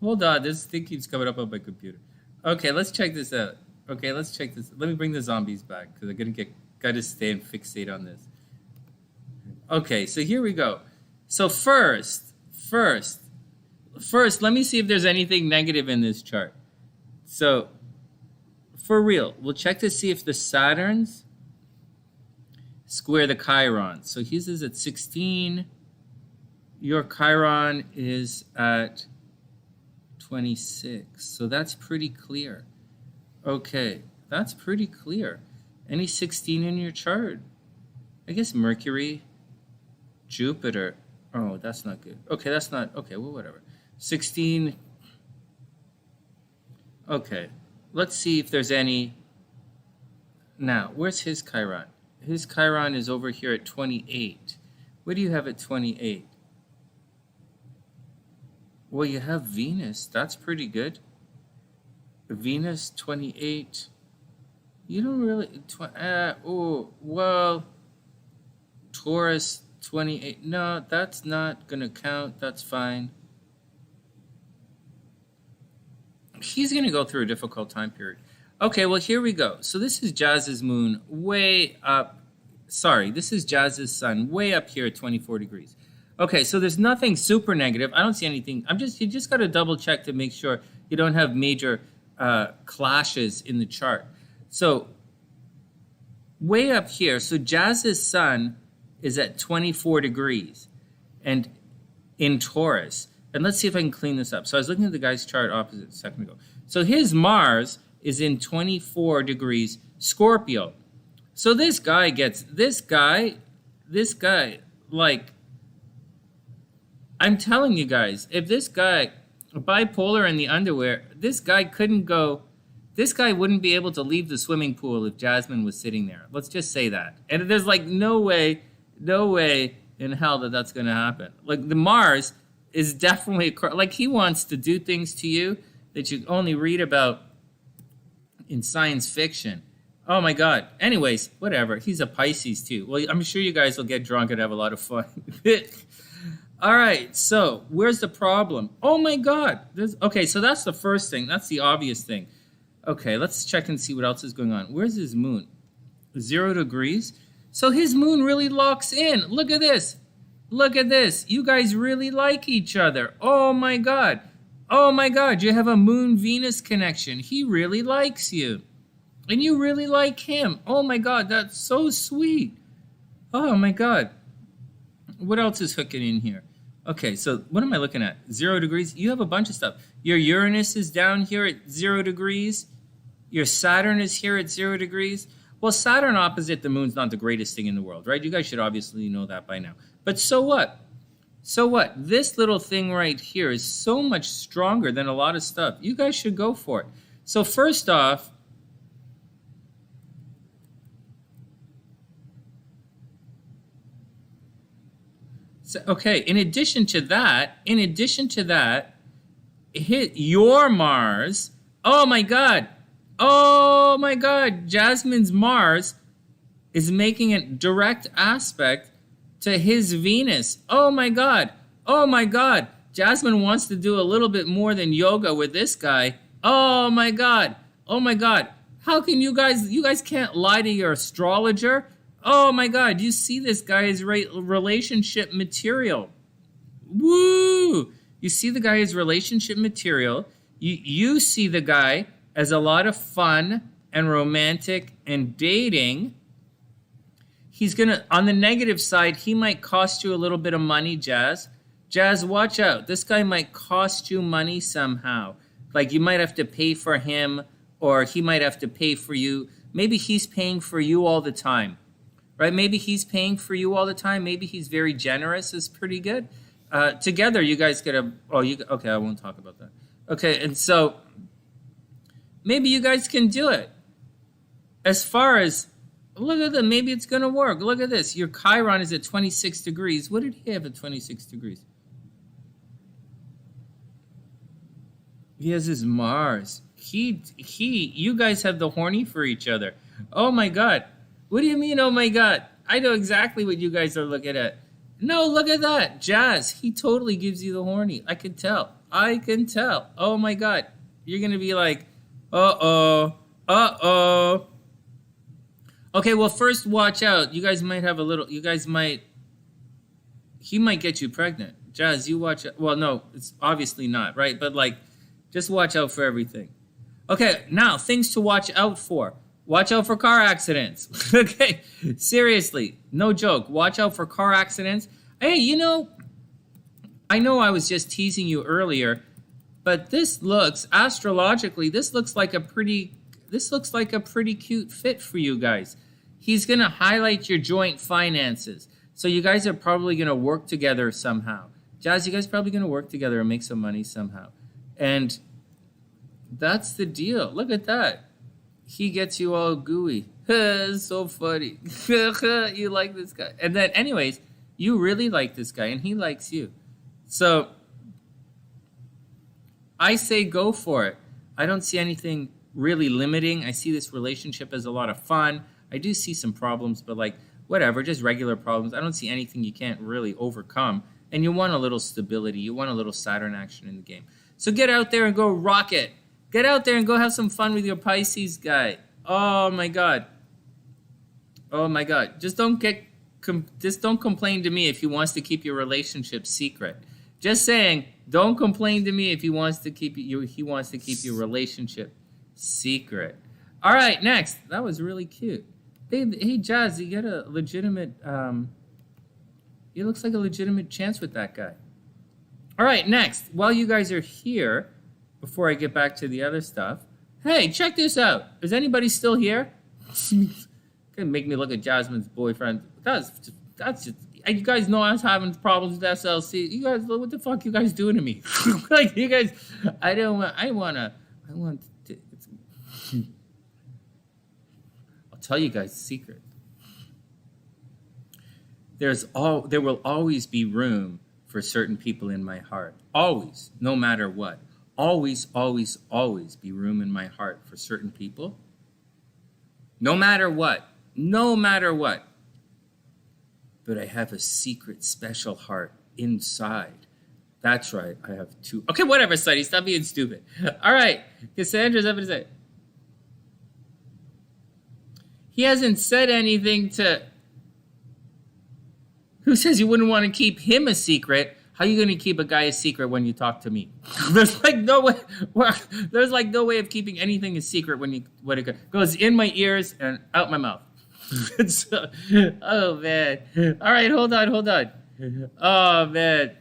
Hold on. This thing keeps coming up on my computer. Okay, let's check this out. Okay, let's check this. Let me bring the zombies back because I'm gotta stay and fixate on this. Okay, so here we go. So first, let me see if there's anything negative in this chart. So, for real, we'll check to see if the Saturns square the Chiron. So his is at 16. Your Chiron is at 26. So that's pretty clear. Okay, that's pretty clear. Any 16 in your chart? I guess Mercury, Jupiter. Oh, that's not good. Okay, that's not, okay, well, whatever. 16. Okay, let's see if there's any. Now, where's his Chiron? His Chiron is over here at 28. What do you have at 28? Well, you have Venus. That's pretty good. Venus, 28. You don't really... oh, well... Taurus, 28. No, that's not going to count. That's fine. He's going to go through a difficult time period. Okay, well, here we go. So this is Jazz's moon way up. Sorry, this is Jazz's sun way up here at 24 degrees. Okay, so there's nothing super negative. I don't see anything. You just got to double check to make sure you don't have major clashes in the chart. So way up here, so Jazz's sun is at 24 degrees and in Taurus. And let's see if I can clean this up. So I was looking at the guy's chart opposite a second ago. So his Mars is in 24 degrees Scorpio. So this guy, like, I'm telling you guys, if this guy, bipolar in the underwear, this guy wouldn't be able to leave the swimming pool if Jasmine was sitting there. Let's just say that. And there's like no way in hell that that's going to happen. Like the Mars is definitely, like he wants to do things to you that you only read about in science fiction. Oh my God. Anyways, whatever. He's a Pisces too. Well, I'm sure you guys will get drunk and have a lot of fun. All right. So where's the problem? Oh my God. Okay. So that's the first thing. That's the obvious thing. Okay. Let's check and see what else is going on. Where's his moon? 0 degrees. So his moon really locks in. Look at this. Look at this. You guys really like each other. Oh my God. Oh my God. You have a moon-Venus connection. He really likes you. And you really like him. Oh my God. That's so sweet. Oh my God. What else is hooking in here? Okay, so what am I looking at? 0 degrees? You have a bunch of stuff. Your Uranus is down here at 0 degrees. Your Saturn is here at 0 degrees. Well, Saturn opposite the moon's not the greatest thing in the world, right? You guys should obviously know that by now. But so what? So what? This little thing right here is so much stronger than a lot of stuff. You guys should go for it. So first off, okay, in addition to that, hit your Mars. Oh my God. Oh my God. Jasmine's Mars is making a direct aspect to his Venus. Oh my God. Oh my God. Jasmine wants to do a little bit more than yoga with this guy. Oh my God. Oh my God. How can you guys can't lie to your astrologer? Oh my God, you see this guy is relationship material. Woo! You see the guy is relationship material. You see the guy as a lot of fun and romantic and dating. He's gonna, on the negative side, he might cost you a little bit of money, Jazz. Jazz, watch out. This guy might cost you money somehow. Like you might have to pay for him or he might have to pay for you. Maybe he's paying for you all the time. Right? Maybe he's paying for you all the time. Maybe he's very generous. Is pretty good. Together, you guys get a... okay, I won't talk about that. Okay, and so maybe you guys can do it. As far as... Look at that. Maybe it's going to work. Look at this. Your Chiron is at 26 degrees. What did he have at 26 degrees? He has his Mars. You guys have the horny for each other. Oh, my God. What do you mean, oh my God? I know exactly what you guys are looking at. No, look at that. Jazz, he totally gives you the horny. I can tell. Oh my God. You're going to be like, uh-oh. Okay, well, first watch out. You guys might have he might get you pregnant. Jazz, you watch out. Well, no, it's obviously not, right? But like, just watch out for everything. Okay, now, things to watch out for. Watch out for car accidents. Okay, seriously, no joke. Watch out for car accidents. Hey, I know I was just teasing you earlier, but astrologically, this looks like a pretty this looks like a pretty cute fit for you guys. He's going to highlight your joint finances. So you guys are probably going to work together somehow. Jazz, you guys are probably going to work together and make some money somehow. And that's the deal. Look at that. He gets you all gooey. It's so funny. You like this guy. And then, anyways, you really like this guy, and he likes you. So I say go for it. I don't see anything really limiting. I see this relationship as a lot of fun. I do see some problems, but like, whatever, just regular problems. I don't see anything you can't really overcome. And you want a little stability. You want a little Saturn action in the game. So get out there and go rock it. Get out there and go have some fun with your Pisces guy. Oh my God. Oh my God. Just don't complain to me if he wants to keep your relationship secret. Just saying, don't complain to me if he wants to keep your relationship secret. All right, next. That was really cute. Hey Jazz, you got a legitimate it looks like a legitimate chance with that guy. All right, next. While you guys are here, before I get back to the other stuff, hey, check this out. Is anybody still here? Gonna make me look at Jasmine's boyfriend. That's just. You guys know I was having problems with SLC. You guys, what the fuck you guys doing to me? Like you guys, I want to. I'll tell you guys a secret. There will always be room for certain people in my heart. Always, no matter what. Always, always, always be room in my heart for certain people. No matter what. No matter what. But I have a secret, special heart inside. That's right. I have two. Okay, whatever, Sonny. Stop being stupid. All right. Cassandra's up to say. He hasn't said anything to... Who says you wouldn't want to keep him a secret? How are you going to keep a guy a secret when you talk to me? There's like no way. There's like no way of keeping anything a secret when it goes in my ears and out my mouth. So, oh man! All right, hold on. Oh man.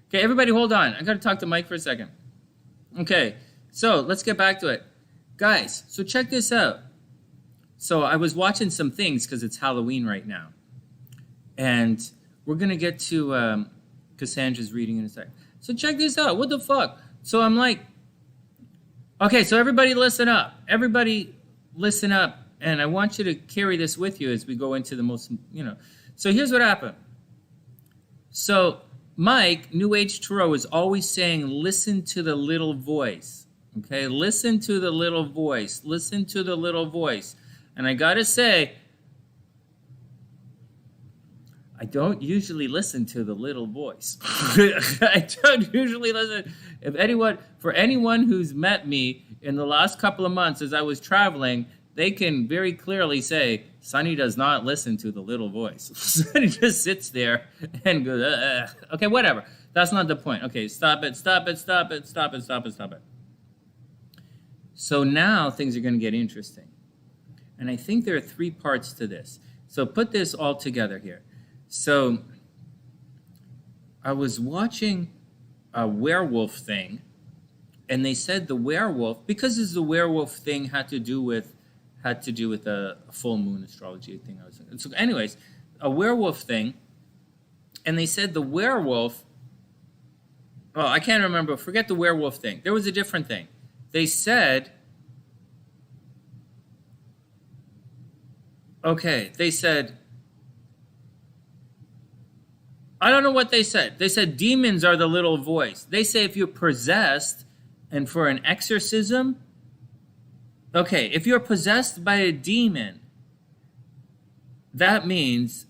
Okay, everybody, hold on. I got to talk to Mike for a second. Okay, so let's get back to it, guys. So check this out. So I was watching some things because it's Halloween right now. And we're going to get to Cassandra's reading in a sec. So check this out. What the fuck? So I'm like, okay, so everybody listen up. Everybody listen up. And I want you to carry this with you as we go into the most, So here's what happened. So Mike, New Age Tarot, is always saying, listen to the little voice. Okay? Listen to the little voice. Listen to the little voice. And I got to say, I don't usually listen to the little voice. I don't usually listen. For anyone who's met me in the last couple of months as I was traveling, they can very clearly say, Sonny does not listen to the little voice. Sonny just sits there and goes, okay, whatever. That's not the point. Okay, stop it. So now things are going to get interesting. And I think there are three parts to this. So put this all together here. So I was watching a werewolf thing, and they said the werewolf, because this is a werewolf thing, had to do with a full moon astrology thing I was thinking. So anyways, a werewolf thing, and they said the werewolf, I can't remember, forget the werewolf thing. There was a different thing. They said, I don't know what they said. They said demons are the little voice. They say if you're possessed and for an exorcism, okay, if you're possessed by a demon, that means,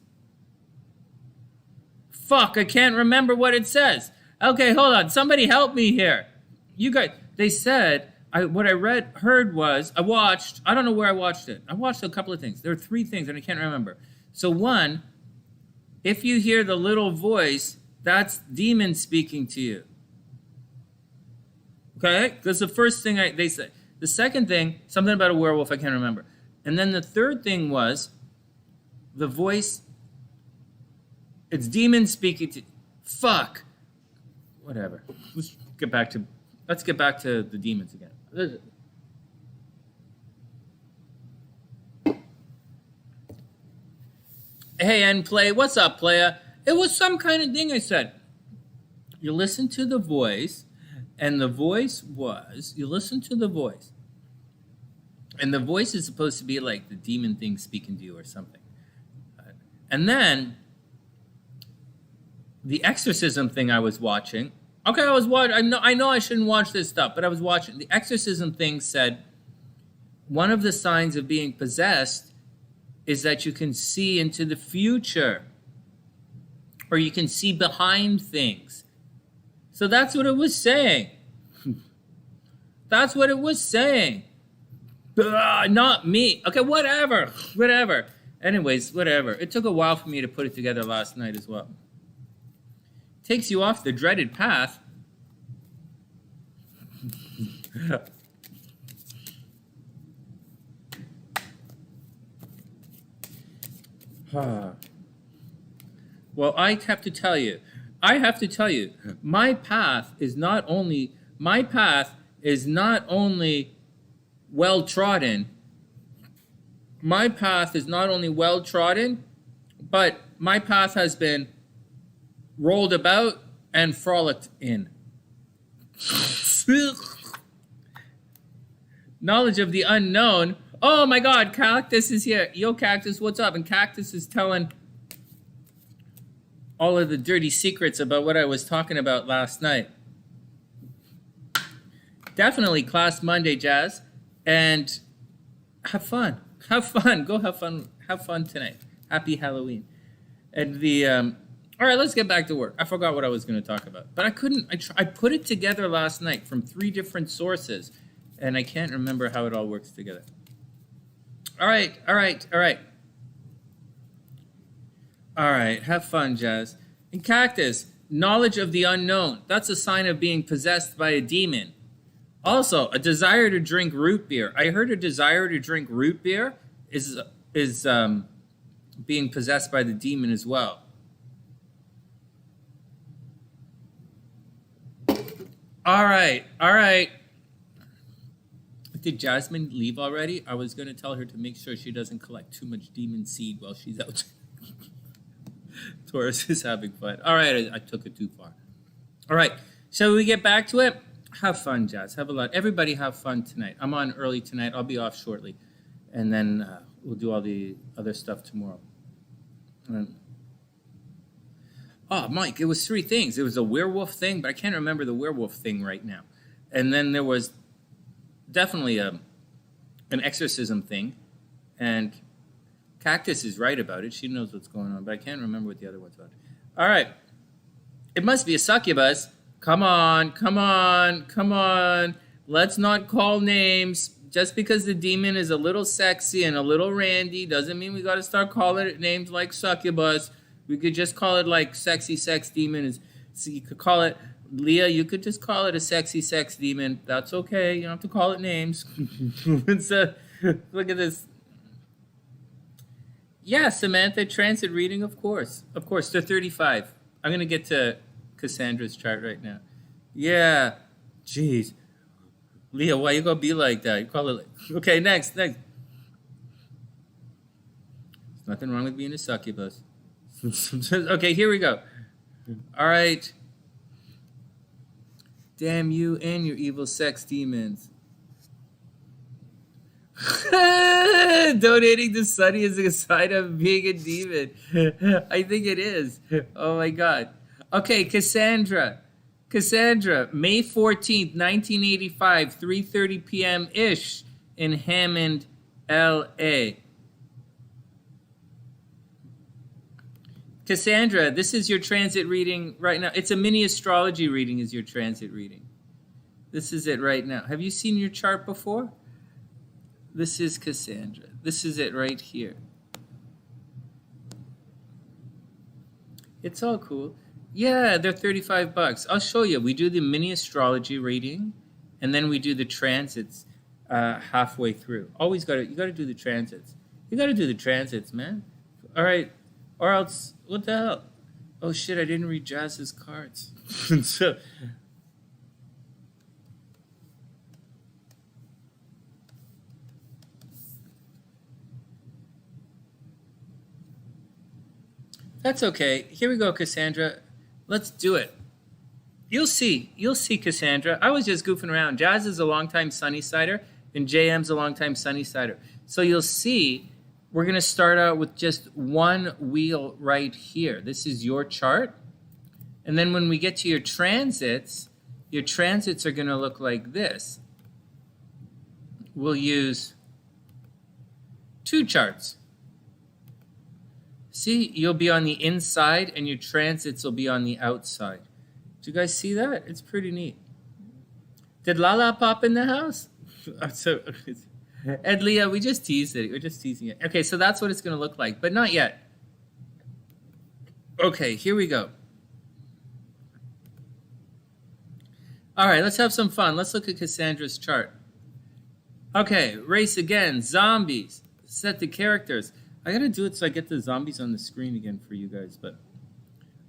fuck, I can't remember what it says. Okay, hold on. Somebody help me here. You guys, they said, I don't know where I watched it. I watched a couple of things. There are three things and I can't remember. So one, if you hear the little voice, that's demons speaking to you. Okay? That's the first thing they said. The second thing, something about a werewolf, I can't remember. And then the third thing was the voice, it's demons speaking to, fuck. Whatever. Let's get back to the demons again. Hey, and play. What's up, playa? It was some kind of thing I said. You listen to the voice, and the voice was, you listen to the voice. And the voice is supposed to be like the demon thing speaking to you or something. And then the exorcism thing I was watching. Okay, I was watching. I know I shouldn't watch this stuff, but I was watching. The exorcism thing said one of the signs of being possessed is that you can see into the future, or you can see behind things. So that's what it was saying. That's what it was saying. Not me. Okay, whatever. Anyways, whatever. It took a while for me to put it together last night as well. Takes you off the dreaded path. Well, I have to tell you, my path is not only well trodden. My path is not only well trodden, but my path has been rolled about and frolicked in. Knowledge of the unknown. Oh my God, Cactus is here. Yo, Cactus, what's up? And Cactus is telling all of the dirty secrets about what I was talking about last night. Definitely class Monday, Jazz. And have fun. Have fun. Go have fun. Have fun tonight. Happy Halloween. And the all right, let's get back to work. I forgot what I was going to talk about, but I couldn't. I put it together last night from 3 different sources, and I can't remember how it all works together. All right. Have fun, Jazz. And Cactus, knowledge of the unknown. That's a sign of being possessed by a demon. Also, a desire to drink root beer. I heard a desire to drink root beer is being possessed by the demon as well. All right. Did Jasmine leave already? I was going to tell her to make sure she doesn't collect too much demon seed while she's out. Taurus is having fun. All right, I took it too far. All right, shall we get back to it? Have fun, Jazz. Have a lot. Everybody have fun tonight. I'm on early tonight. I'll be off shortly. And then we'll do all the other stuff tomorrow. Oh, Mike, it was 3 things. It was a werewolf thing, but I can't remember the werewolf thing right now. And then there was definitely an exorcism thing. And Cactus is right about it. She knows what's going on, but I can't remember what the other one's about. All right. It must be a succubus. Come on. Let's not call names. Just because the demon is a little sexy and a little randy doesn't mean we got to start calling it names like succubus. We could just call it like sexy sex demon. So you could call it, Leah, you could just call it a sexy sex demon. That's okay. You don't have to call it names. So, look at this. Yeah, Samantha, transit reading, of course. Of course, they're 35. I'm going to get to Cassandra's chart right now. Yeah. Jeez. Leah, why you going to be like that? You call it like... Okay, next. There's nothing wrong with being a succubus. Okay, here we go. All right. Damn you and your evil sex demons. Donating to Sonny is a sign of being a demon. I think it is. Oh my God. Okay, Cassandra, May 14th, 1985, 3:30 p.m.-ish in Hammond, L.A. Cassandra, this is your transit reading right now. It's a mini astrology reading is your transit reading. This is it right now. Have you seen your chart before? This is Cassandra. This is it right here. It's all cool. Yeah, they're $35. I'll show you. We do the mini astrology reading, and then we do the transits halfway through. You got to do the transits. You got to do the transits, man. All right, or else what the hell? Oh shit! I didn't read Jazz's cards. So. That's okay. Here we go, Cassandra. Let's do it. You'll see, Cassandra. I was just goofing around. Jazz is a longtime Sunny-Sider, and JM's a longtime Sunny-Sider. So you'll see we're going to start out with just one wheel right here. This is your chart. And then when we get to your transits are going to look like this. We'll use 2 charts. See, you'll be on the inside and your transits will be on the outside. Do you guys see that? It's pretty neat. Did Lala pop in the house? Ed Leah, we just teased it. We're just teasing it. Okay, so that's what it's going to look like, but not yet. Okay, here we go. All right, let's have some fun. Let's look at Cassandra's chart. Okay, race again, zombies. Set the characters. I got to do it so I get the zombies on the screen again for you guys. But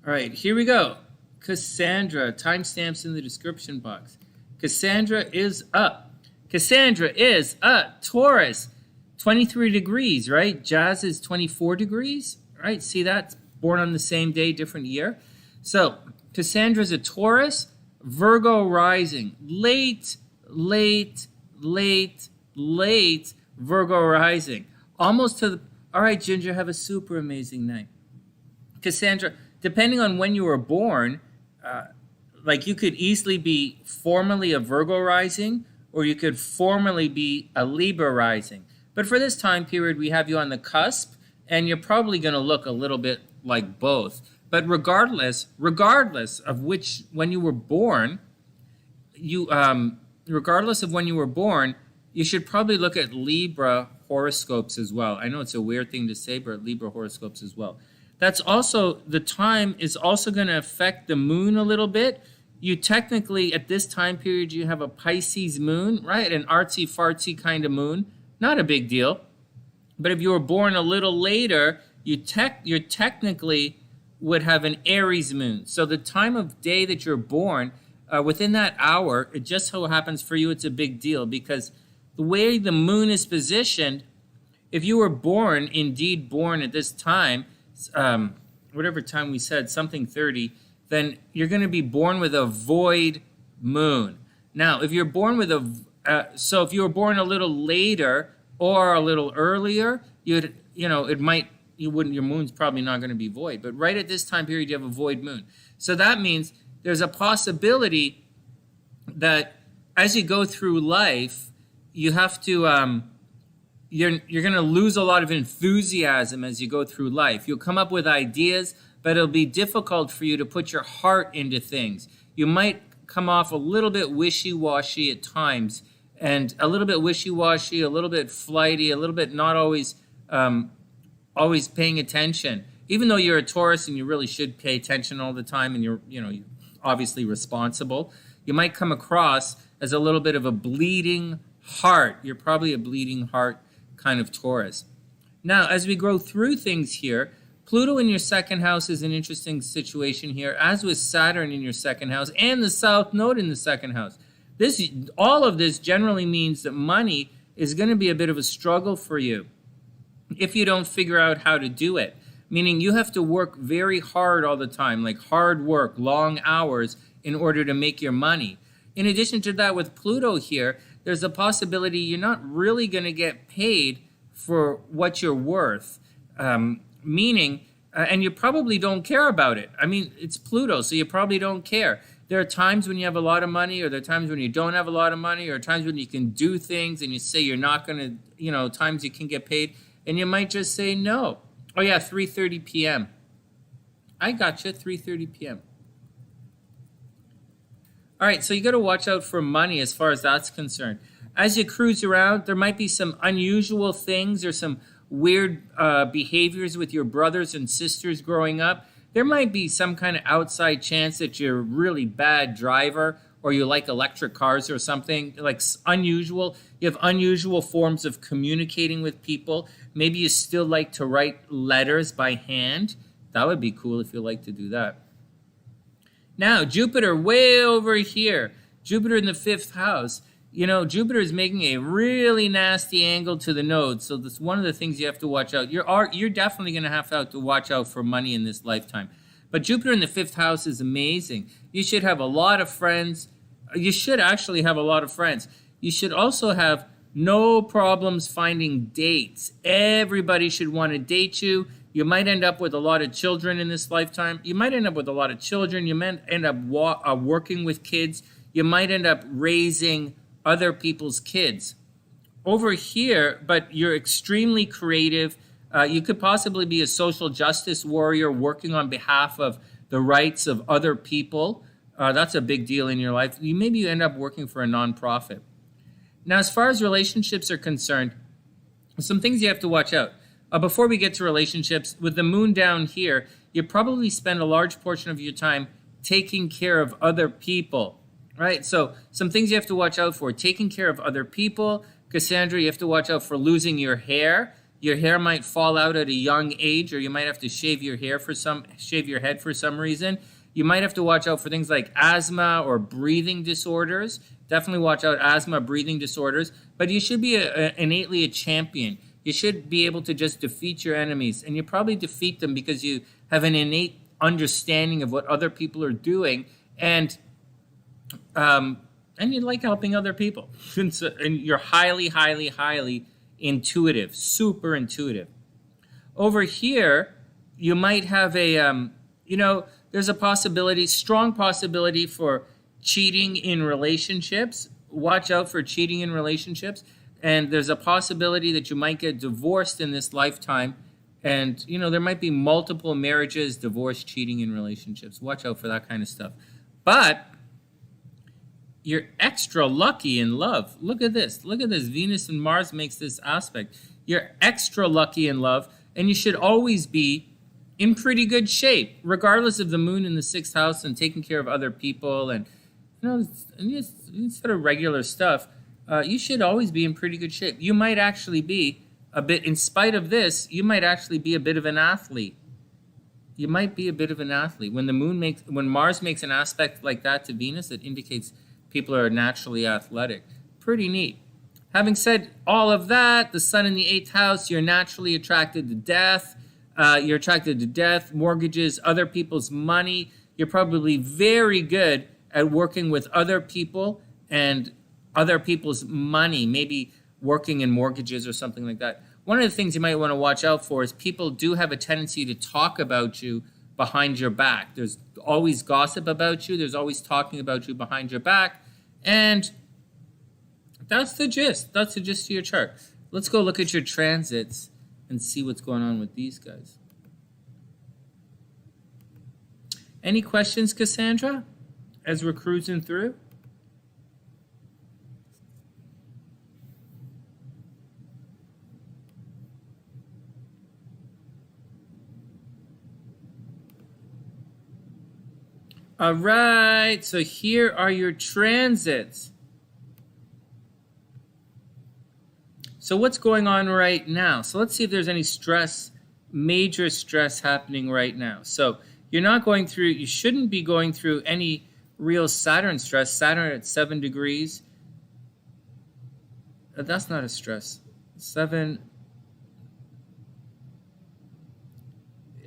all right, here we go. Cassandra, timestamps in the description box. Cassandra is up. Cassandra is a Taurus, 23 degrees, right? Jazz is 24 degrees, right? See that? Born on the same day, different year. So Cassandra's a Taurus, Virgo rising, late Virgo rising. Almost to the, all right, Ginger, have a super amazing night. Cassandra, depending on when you were born, like you could easily be formally a Virgo rising, or you could formally be a Libra rising. But for this time period, we have you on the cusp, and you're probably going to look a little bit like both. But regardless of when you were born, you should probably look at Libra horoscopes as well. I know it's a weird thing to say, but Libra horoscopes as well. That's also, the time is also going to affect the moon a little bit. You technically, at this time period, you have a Pisces moon, right? An artsy-fartsy kind of moon. Not a big deal. But if you were born a little later, you technically would have an Aries moon. So the time of day that you're born, within that hour, it just so happens for you it's a big deal because the way the moon is positioned, if you were indeed born at this time, whatever time we said, something 30, then you're going to be born with a void moon. Now, if you're born with if you were born a little later or a little earlier, your moon's probably not going to be void. But right at this time period, you have a void moon. So that means there's a possibility that as you go through life, you have to, you're going to lose a lot of enthusiasm as you go through life. You'll come up with ideas, but it'll be difficult for you to put your heart into things. You might come off a little bit wishy-washy at times, and a little bit wishy-washy, a little bit flighty, a little bit not always paying attention. Even though you're a Taurus and you really should pay attention all the time and you're obviously responsible, you might come across as a little bit of a bleeding heart. You're probably a bleeding heart kind of Taurus. Now, as we go through things here, Pluto in your second house is an interesting situation here, as with Saturn in your second house and the South Node in the second house. All of this generally means that money is going to be a bit of a struggle for you if you don't figure out how to do it. Meaning you have to work very hard all the time, like hard work, long hours in order to make your money. In addition to that, with Pluto here, there's a possibility you're not really going to get paid for what you're worth. Meaning, and you probably don't care about it. I mean, it's Pluto, so you probably don't care. There are times when you have a lot of money, or there are times when you don't have a lot of money, or times when you can do things and you say you're not going to, times you can get paid, and you might just say no. Oh yeah, 3:30 p.m. I got you, 3:30 p.m. All right, so you got to watch out for money as far as that's concerned. As you cruise around, there might be some unusual things or some weird behaviors with your brothers and sisters growing up. There might be some kind of outside chance that you're a really bad driver or you like electric cars or something, like unusual. You have unusual forms of communicating with people. Maybe you still like to write letters by hand. That would be cool if you like to do that. Now, Jupiter way over here. Jupiter in the 5th house. you know, Jupiter is making a really nasty angle to the node. So that's one of the things you have to watch out. You're definitely going to have to watch out for money in this lifetime. But Jupiter in the 5th house is amazing. You should have a lot of friends. You should actually have a lot of friends. You should also have no problems finding dates. Everybody should want to date you. You might end up with a lot of children in this lifetime. You might end up with a lot of children. You might end up working with kids. You might end up raising other people's kids. Over here, but you're extremely creative. You could possibly be a social justice warrior working on behalf of the rights of other people. That's a big deal in your life. Maybe you end up working for a nonprofit. Now, as far as relationships are concerned, some things you have to watch out. Before we get to relationships, with the moon down here, you probably spend a large portion of your time taking care of other people, right? So some things you have to watch out for. Taking care of other people. Cassandra, you have to watch out for losing your hair. Your hair might fall out at a young age, or you might have to shave your head for some reason. You might have to watch out for things like asthma or breathing disorders. Definitely watch out asthma, breathing disorders. But you should be innately a champion. You should be able to just defeat your enemies. And you probably defeat them because you have an innate understanding of what other people are doing. And you like helping other people. And you're highly, highly, highly intuitive, super intuitive. Over here, you might have a, there's a possibility, strong possibility for cheating in relationships. Watch out for cheating in relationships. And there's a possibility that you might get divorced in this lifetime. And, there might be multiple marriages, divorce, cheating in relationships. Watch out for that kind of stuff. But you're extra lucky in love. Look at this. Look at this. Venus and Mars makes this aspect. You're extra lucky in love. And you should always be in pretty good shape, regardless of the moon in the 6th house and taking care of other people and, instead of regular stuff. You should always be in pretty good shape. You might actually be a bit, in spite of this, you might actually be a bit of an athlete. You might be a bit of an athlete. When Mars makes an aspect like that to Venus, it indicates people are naturally athletic. Pretty neat. Having said all of that, the sun in the 8th house, you're naturally attracted to death. You're attracted to death, mortgages, other people's money. You're probably very good at working with other people and other people's money, maybe working in mortgages or something like that. One of the things you might want to watch out for is people do have a tendency to talk about you behind your back. There's always gossip about you. There's always talking about you behind your back. And that's the gist. That's the gist of your chart. Let's go look at your transits and see what's going on with these guys. Any questions, Cassandra, as we're cruising through? All right, so here are your transits. So what's going on right now? So let's see if there's any stress, major stress happening right now. So you shouldn't be going through any real Saturn stress. Saturn at 7 degrees. That's not a stress. 7.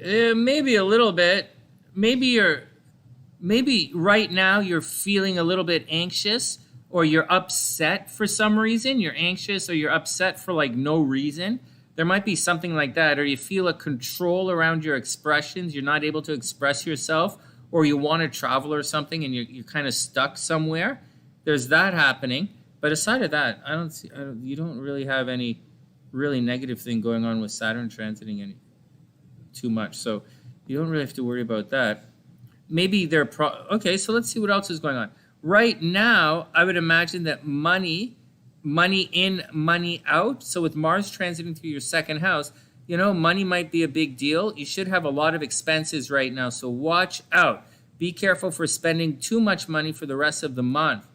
Maybe a little bit. Maybe right now you're feeling a little bit anxious or you're upset for some reason. You're anxious or you're upset for no reason. There might be something like that. Or you feel a control around your expressions. You're not able to express yourself, or you want to travel or something and you're kind of stuck somewhere. There's that happening. But aside of that, you don't really have any really negative thing going on with Saturn transiting too much. So you don't really have to worry about that. Maybe okay, so let's see what else is going on. Right now, I would imagine that money in, money out. So with Mars transiting through your 2nd house, money might be a big deal. You should have a lot of expenses right now, so watch out. Be careful for spending too much money for the rest of the month.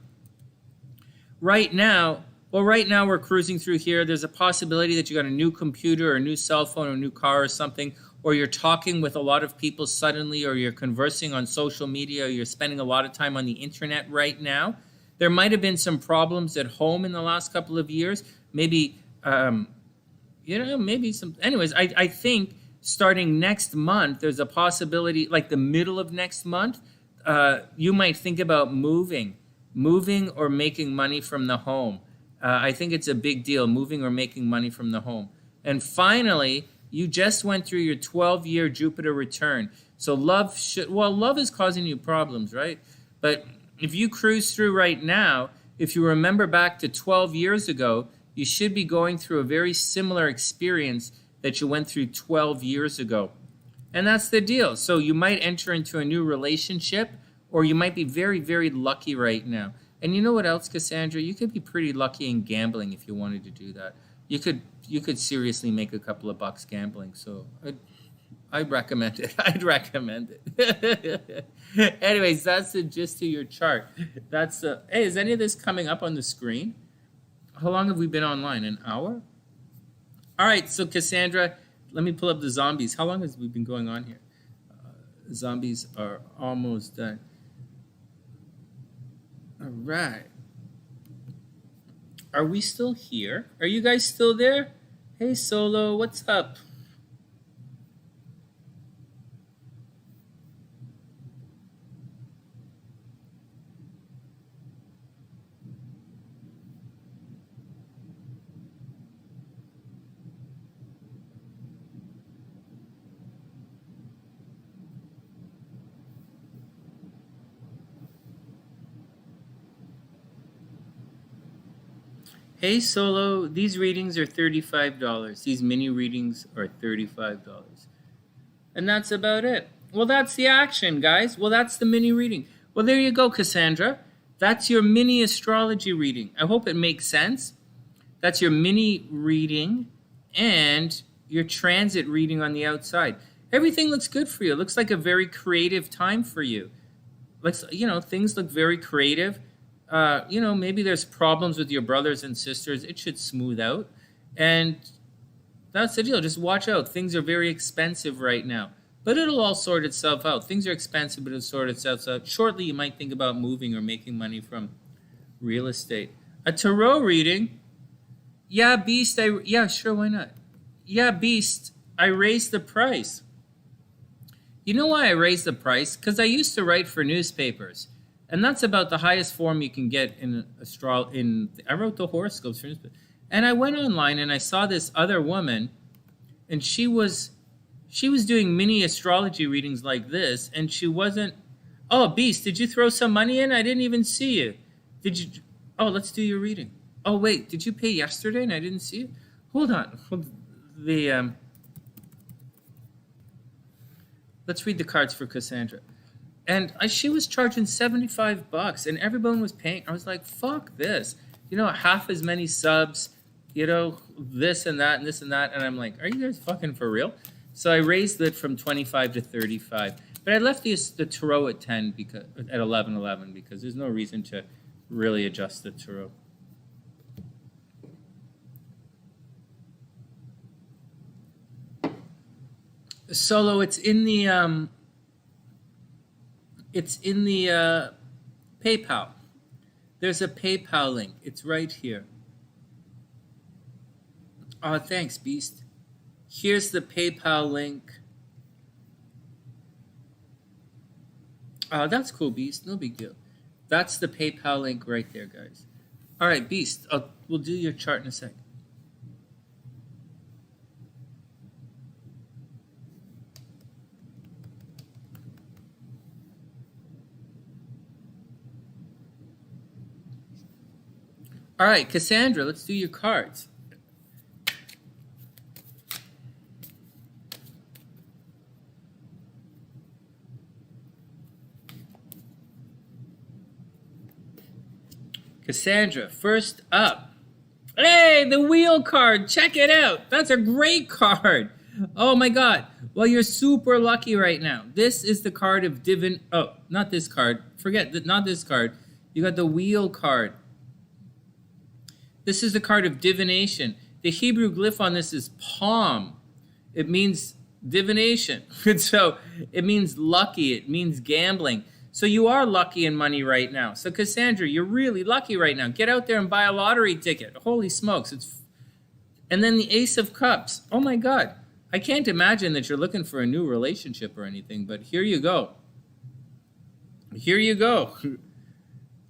Right now we're cruising through here. There's a possibility that you got a new computer or a new cell phone or a new car or something, or you're talking with a lot of people suddenly, or you're conversing on social media, or you're spending a lot of time on the internet right now. There might have been some problems at home in the last couple of years. Maybe, maybe some. Anyways, I think starting next month, there's a possibility, like the middle of next month, you might think about moving or making money from the home. I think it's a big deal, moving or making money from the home. And finally, you just went through your 12-year Jupiter return. So love is causing you problems, right? But if you cruise through right now, if you remember back to 12 years ago, you should be going through a very similar experience that you went through 12 years ago. And that's the deal. So you might enter into a new relationship, or you might be very, very lucky right now. And you know what else, Cassandra? You could be pretty lucky in gambling if you wanted to do that. You could seriously make a couple of bucks gambling. So I'd recommend it. I'd recommend it. Anyways, that's the gist of your chart. Hey, is any of this coming up on the screen? How long have we been online? An hour? All right, so Cassandra, let me pull up the zombies. How long has we been going on here? Zombies are almost done. All right. Are we still here? Are you guys still there? Hey, Solo, what's up? Hey, Solo, these readings are $35. These mini readings are $35. And that's about it. Well, that's the action, guys. Well, that's the mini reading. Well, there you go, Cassandra. That's your mini astrology reading. I hope it makes sense. That's your mini reading and your transit reading on the outside. Everything looks good for you. It looks like a very creative time for you. Things look very creative. Maybe there's problems with your brothers and sisters. It should smooth out. And that's the deal. Just watch out. Things are very expensive right now. But it'll all sort itself out. Things are expensive, but it'll sort itself out. Shortly, you might think about moving or making money from real estate. A tarot reading? Yeah, Beast. Yeah, sure, why not? Yeah, Beast, I raised the price. You know why I raised the price? Because I used to write for newspapers. And that's about the highest form you can get in I wrote the horoscopes for newspapers. And I went online and I saw this other woman, and she was doing mini astrology readings like this, and she wasn't. Oh, Beast, did you throw some money in? I didn't even see you. Did you? Oh, let's do your reading. Oh, wait, did you pay yesterday and I didn't see you? Hold on. Let's read the cards for Cassandra. And she was charging $75, and everyone was paying. I was like, fuck this. Half as many subs, this and that and this and that. And I'm like, are you guys fucking for real? So I raised it from 25 to 35. But I left the tarot at 10 at 11 because there's no reason to really adjust the tarot. Solo, it's in the PayPal. There's a PayPal link. It's right here. Oh, thanks, Beast. Here's the PayPal link. Oh, that's cool, Beast. No big deal. That's the PayPal link right there, guys. All right, Beast. We'll do your chart in a sec. All right, Cassandra, let's do your cards. Cassandra, first up. Hey, the wheel card. Check it out. That's a great card. Oh, my God. Well, you're super lucky right now. This is the card of Oh, not this card. Not this card. You got the wheel card. This is the card of divination. The Hebrew glyph on this is palm. It means divination. So it means lucky. It means gambling. So you are lucky in money right now. So Cassandra, you're really lucky right now. Get out there and buy a lottery ticket. Holy smokes. And then the Ace of Cups. Oh my God. I can't imagine that you're looking for a new relationship or anything, but here you go. Here you go.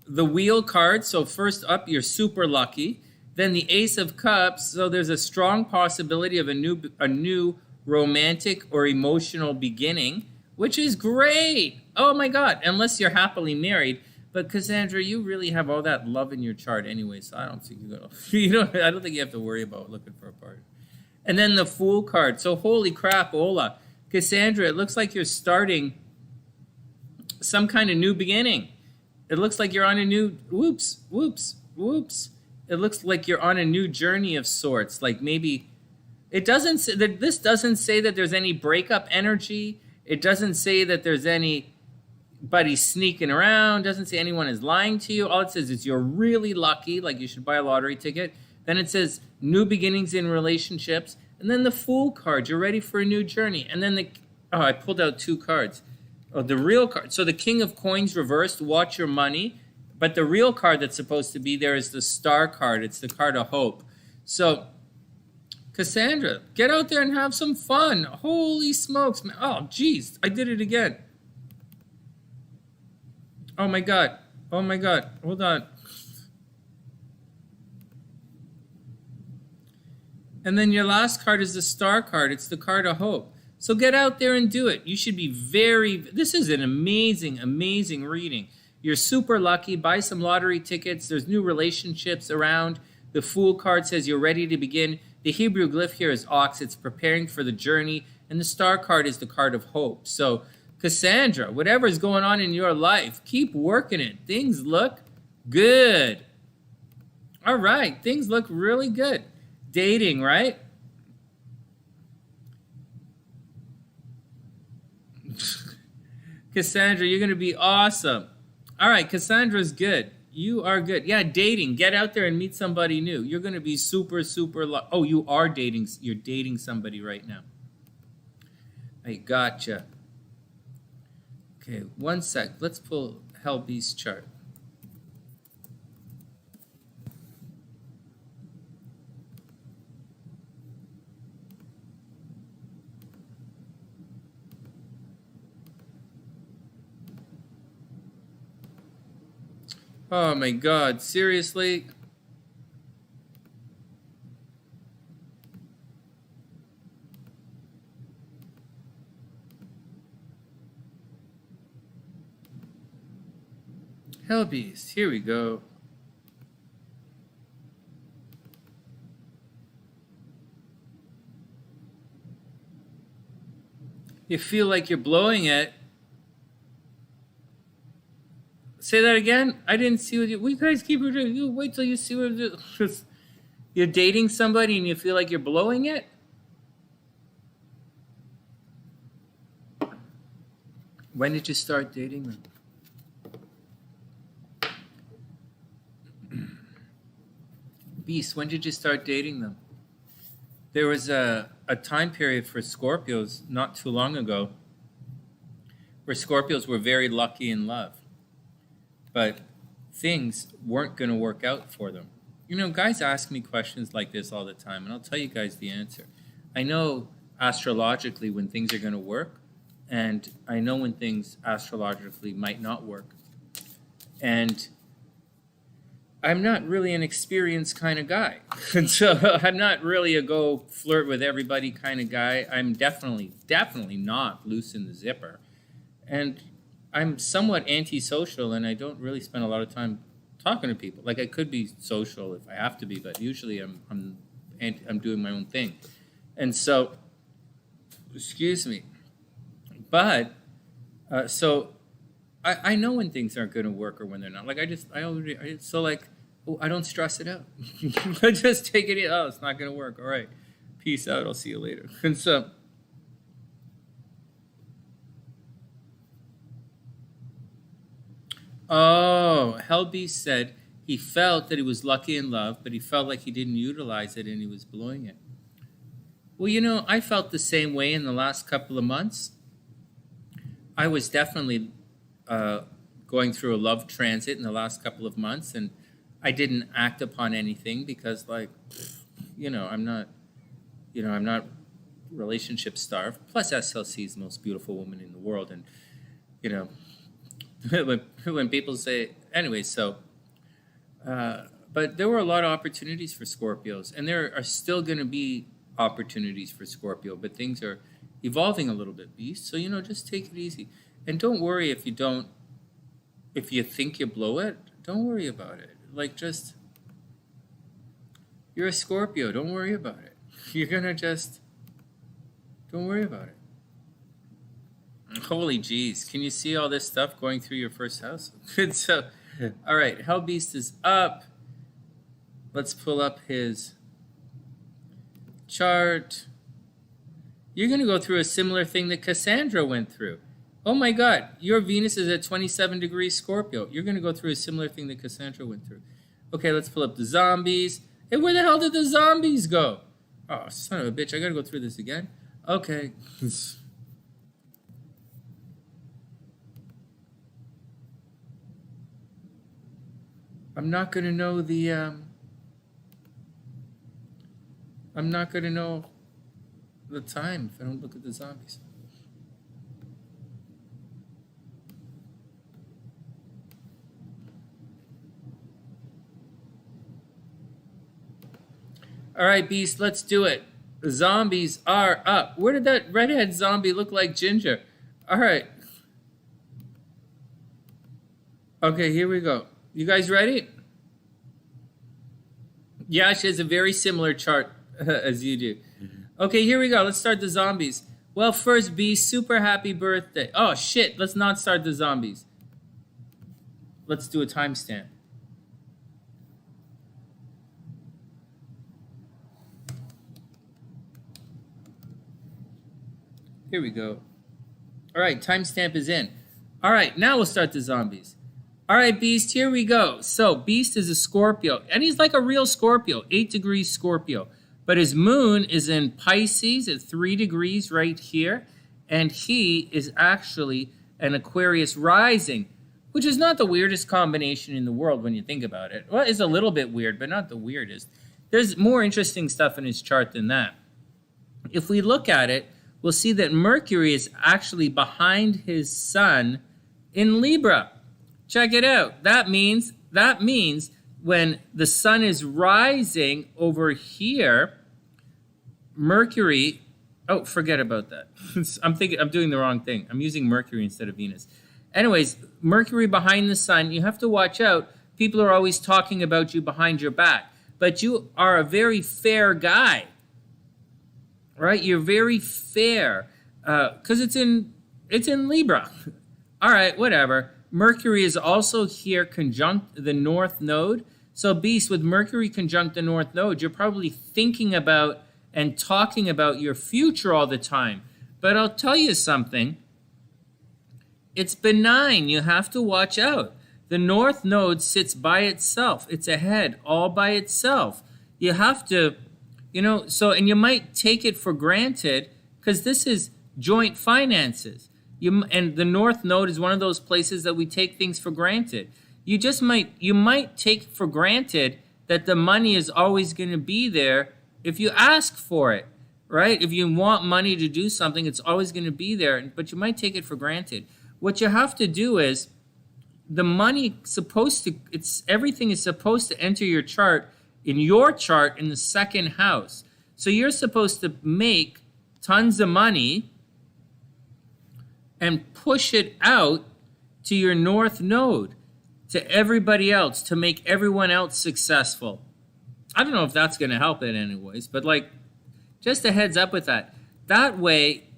The Wheel card. So first up, you're super lucky. Then the Ace of Cups. So there's a strong possibility of a new romantic or emotional beginning, which is great. Oh my God. Unless you're happily married. But Cassandra, you really have all that love in your chart anyway, so I don't think you're gonna I don't think you have to worry about looking for a partner. And then the Fool card. So holy crap, Ola. Cassandra, it looks like you're starting some kind of new beginning. It looks like you're on a new whoops. It looks like you're on a new journey of sorts. Like maybe it doesn't say that this doesn't say that there's any breakup energy. It doesn't say that there's anybody sneaking around. Doesn't say anyone is lying to you. All it says is you're really lucky, like you should buy a lottery ticket. Then it says new beginnings in relationships. And then the Fool card, you're ready for a new journey. And then I pulled out two cards. Oh, the real card. So the King of Coins reversed, watch your money. But the real card that's supposed to be there is the Star card. It's the card of hope. So, Cassandra, get out there and have some fun. Holy smokes, man. Oh, geez, I did it again. Oh, my God. Oh, my God. Hold on. And then your last card is the Star card. It's the card of hope. So get out there and do it. You should be this is an amazing, amazing reading. You're super lucky. Buy some lottery tickets. There's new relationships around. The Fool card says you're ready to begin. The Hebrew glyph here is ox. It's preparing for the journey. And the Star card is the card of hope. So Cassandra, whatever's going on in your life, keep working it. Things look good. All right. Things look really good. Dating, right? Cassandra, you're going to be awesome. All right, Cassandra's good. You are good. Yeah, dating. Get out there and meet somebody new. You're going to be super, super... Oh, you are dating. You're dating somebody right now. I gotcha. Okay, one sec. Let's pull HellBeast chart. Oh my God, seriously? HellBeast, here we go. You feel like you're blowing it. Say that again. I didn't see what you guys keep doing. You wait till you see what you're dating somebody and you feel like you're blowing it. When did you start dating them? Beast, when did you start dating them? There was a time period for Scorpios not too long ago where Scorpios were very lucky in love. But things weren't going to work out for them. You know, guys ask me questions like this all the time, and I'll tell you guys the answer. I know astrologically when things are going to work, and I know when things astrologically might not work. And I'm not really an experienced kind of guy. And so I'm not really a go flirt with everybody kind of guy. I'm definitely not loose in the zipper. And I'm somewhat antisocial, and I don't really spend a lot of time talking to people. Like, I could be social if I have to be, but usually I'm doing my own thing. And so, excuse me. But so I know when things aren't going to work or when they're not. Like, I don't stress it out. I just take it in. Oh, it's not going to work. All right, peace out. I'll see you later. And so. Oh, HellBeast said he felt that he was lucky in love, but he felt like he didn't utilize it and he was blowing it. Well, you know, I felt the same way in the last couple of months. I was definitely going through a love transit in the last couple of months, and I didn't act upon anything because, like, I'm not relationship starved. Plus, SLC is the most beautiful woman in the world, and when people say, anyway, so. But there were a lot of opportunities for Scorpios, and there are still going to be opportunities for Scorpio, but things are evolving a little bit, Beast. So, just take it easy. And don't worry if you think you blow it, don't worry about it. Like, you're a Scorpio, don't worry about it. You're going to don't worry about it. Holy jeez, can you see all this stuff going through your first house? Good, so, all right, HellBeast is up. Let's pull up his chart. You're going to go through a similar thing that Cassandra went through. Oh my God, your Venus is at 27 degrees Scorpio. You're going to go through a similar thing that Cassandra went through. Okay, let's pull up the zombies. Hey, where the hell did the zombies go? Oh, son of a bitch, I got to go through this again. Okay. I'm not going to know the time if I don't look at the zombies. All right, Beast, let's do it. The zombies are up. Where did that redhead zombie look like Ginger? All right. Okay, here we go. You guys ready? Yeah, she has a very similar chart as you do. Okay, here we go. Let's start the zombies. Well, first, Beast, super happy birthday. Oh, shit. Let's not start the zombies. Let's do a timestamp. Here we go. All right, timestamp is in. All right, now we'll start the zombies. All right, Beast, here we go. So Beast is a Scorpio, and he's like a real Scorpio, 8 degrees Scorpio. But his moon is in Pisces at 3 degrees right here, and he is actually an Aquarius rising, which is not the weirdest combination in the world when you think about it. Well, it's a little bit weird, but not the weirdest. There's more interesting stuff in his chart than that. If we look at it, we'll see that Mercury is actually behind his sun in Libra. Check it out. That means when the sun is rising over here, Mercury, oh, forget about that. I'm doing the wrong thing. I'm using Mercury instead of Venus. Anyways, Mercury behind the sun, you have to watch out. People are always talking about you behind your back, but you are a very fair guy, right? You're very fair because it's in Libra. All right, whatever. Mercury is also here conjunct the North Node. So Beast, with Mercury conjunct the North Node, you're probably thinking about and talking about your future all the time. But I'll tell you something. It's benign. You have to watch out. The North Node sits by itself. It's ahead all by itself. You have to, and you might take it for granted because this is joint finances. And the North Node is one of those places that we take things for granted. You might take for granted that the money is always going to be there if you ask for it, right? If you want money to do something, it's always going to be there, but you might take it for granted. What you have to do is the money everything is supposed to enter your chart in the second house. So you're supposed to make tons of money and push it out to your North Node, to everybody else, to make everyone else successful. I don't know if that's going to help it anyways, but like, just a heads up with that. That way,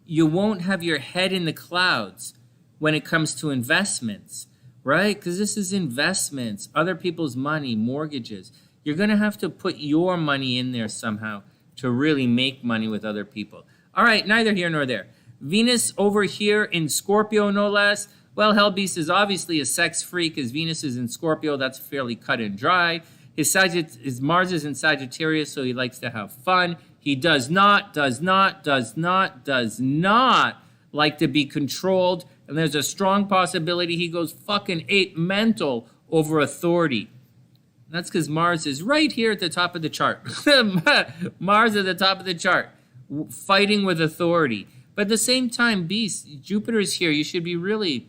you won't have your head in the clouds when it comes to investments, right? Because this is investments, other people's money, mortgages. You're going to have to put your money in there somehow to really make money with other people. All right, neither here nor there. Venus over here in Scorpio, no less. Well, HellBeast is obviously a sex freak. As Venus is in Scorpio, that's fairly cut and dry. His Mars is in Sagittarius, so he likes to have fun. He does not like to be controlled, and there's a strong possibility he goes fucking ape mental over authority. That's because Mars is right here at the top of the chart. Mars at the top of the chart, fighting with authority. But at the same time, Beast, Jupiter is here. You should be really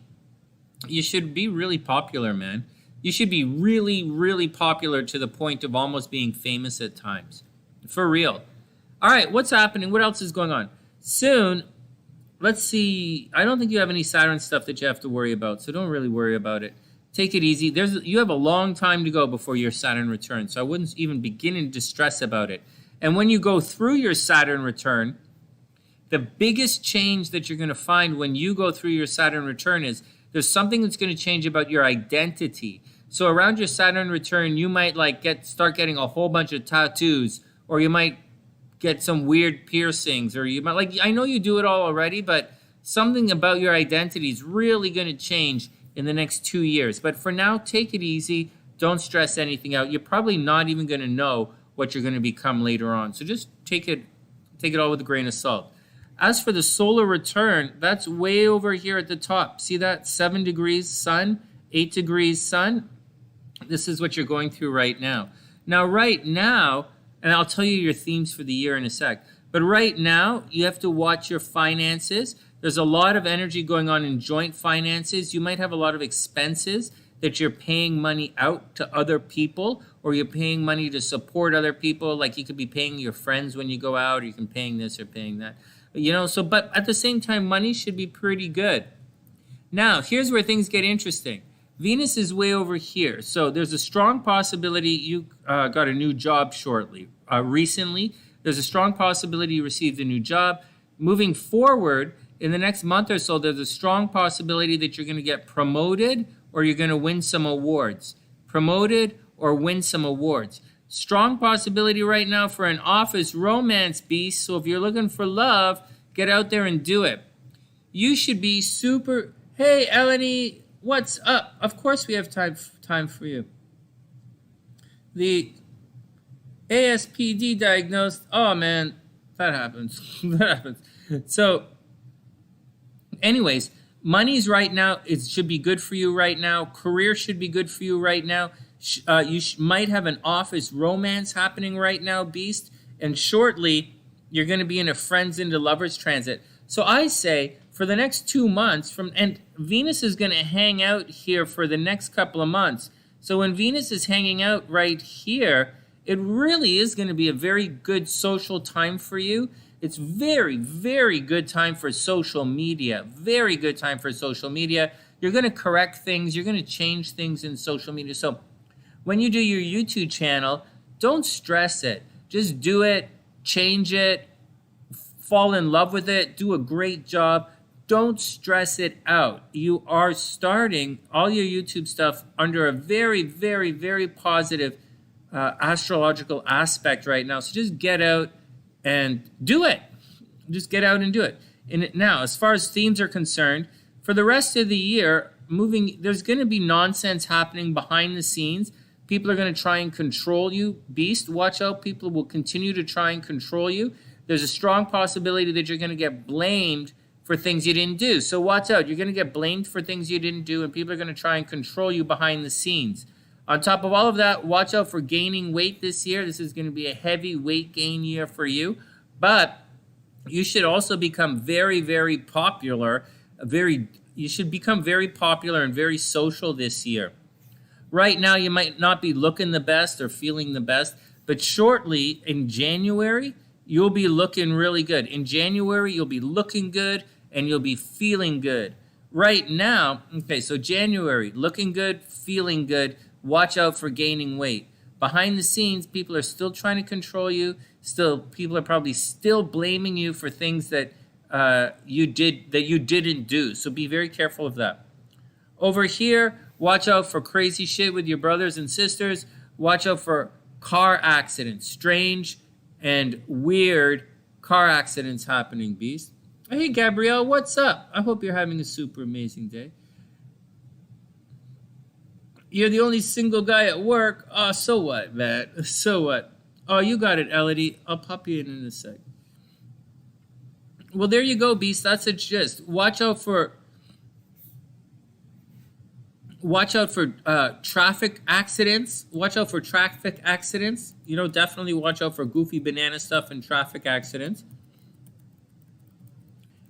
popular, man. You should be really, really popular to the point of almost being famous at times. For real. All right, what's happening? What else is going on? Soon, let's see. I don't think you have any Saturn stuff that you have to worry about, so don't really worry about it. Take it easy. You have a long time to go before your Saturn return, so I wouldn't even begin to stress about it. And when you go through your Saturn return, the biggest change that you're going to find when you go through your Saturn return is there's something that's going to change about your identity. So around your Saturn return, you might start getting a whole bunch of tattoos, or you might get some weird piercings, or you might I know you do it all already, but something about your identity is really going to change in the next 2 years. But for now, take it easy. Don't stress anything out. You're probably not even going to know what you're going to become later on. So just take it all with a grain of salt. As for the solar return, that's way over here at the top. See that? 7 degrees sun, 8 degrees sun. This is what you're going through right now. Now, right now, and I'll tell you your themes for the year in a sec, but right now, you have to watch your finances. There's a lot of energy going on in joint finances. You might have a lot of expenses that you're paying money out to other people, or you're paying money to support other people. Like you could be paying your friends when you go out, or you can paying this or paying that. But at the same time, money should be pretty good. Now, here's where things get interesting. Venus is way over here. So there's a strong possibility you got a new job recently. There's a strong possibility you received a new job. Moving forward, in the next month or so, there's a strong possibility that you're going to get promoted or you're going to win some awards. Promoted or win some awards. Strong possibility right now for an office romance, Beast. So if you're looking for love, get out there and do it. You should be super... Hey, EleniG, what's up? Of course we have time for you. The ASPD diagnosed. Oh, man, that happens. That happens. So, anyways, money's right now. It should be good for you right now. Career should be good for you right now. You might have an office romance happening right now, Beast. And shortly, you're going to be in a friends into lovers transit. So I say, for the next 2 months, and Venus is going to hang out here for the next couple of months. So when Venus is hanging out right here, it really is going to be a very good social time for you. It's very, very good time for social media. Very good time for social media. You're going to correct things. You're going to change things in social media. So when you do your YouTube channel, don't stress it. Just do it, change it, fall in love with it, do a great job. Don't stress it out. You are starting all your YouTube stuff under a very, very, very positive astrological aspect right now. So just get out and do it. Just get out and do it. And now, as far as themes are concerned, for the rest of the year, there's going to be nonsense happening behind the scenes. People are going to try and control you. Beast, watch out. People will continue to try and control you. There's a strong possibility that you're going to get blamed for things you didn't do. So watch out. You're going to get blamed for things you didn't do, and people are going to try and control you behind the scenes. On top of all of that, watch out for gaining weight this year. This is going to be a heavy weight gain year for you. But you should also become very, very popular. You should become very popular and very social this year. Right now, you might not be looking the best or feeling the best, but shortly in January, you'll be looking really good. In January, you'll be looking good and you'll be feeling good. Right now, okay, so January, looking good, feeling good. Watch out for gaining weight. Behind the scenes, people are still trying to control you. People are probably still blaming you for things that you didn't do. So be very careful of that. Over here, watch out for crazy shit with your brothers and sisters. Watch out for car accidents, strange and weird car accidents happening, Beast. Hey, Gabrielle, what's up? I hope you're having a super amazing day. You're the only single guy at work. Oh, so what, man? So what? Oh, you got it, EleniG. I'll pop you in a sec. Well, there you go, Beast. That's a gist. Watch out for traffic accidents. Watch out for traffic accidents. You know, definitely watch out for goofy banana stuff and traffic accidents.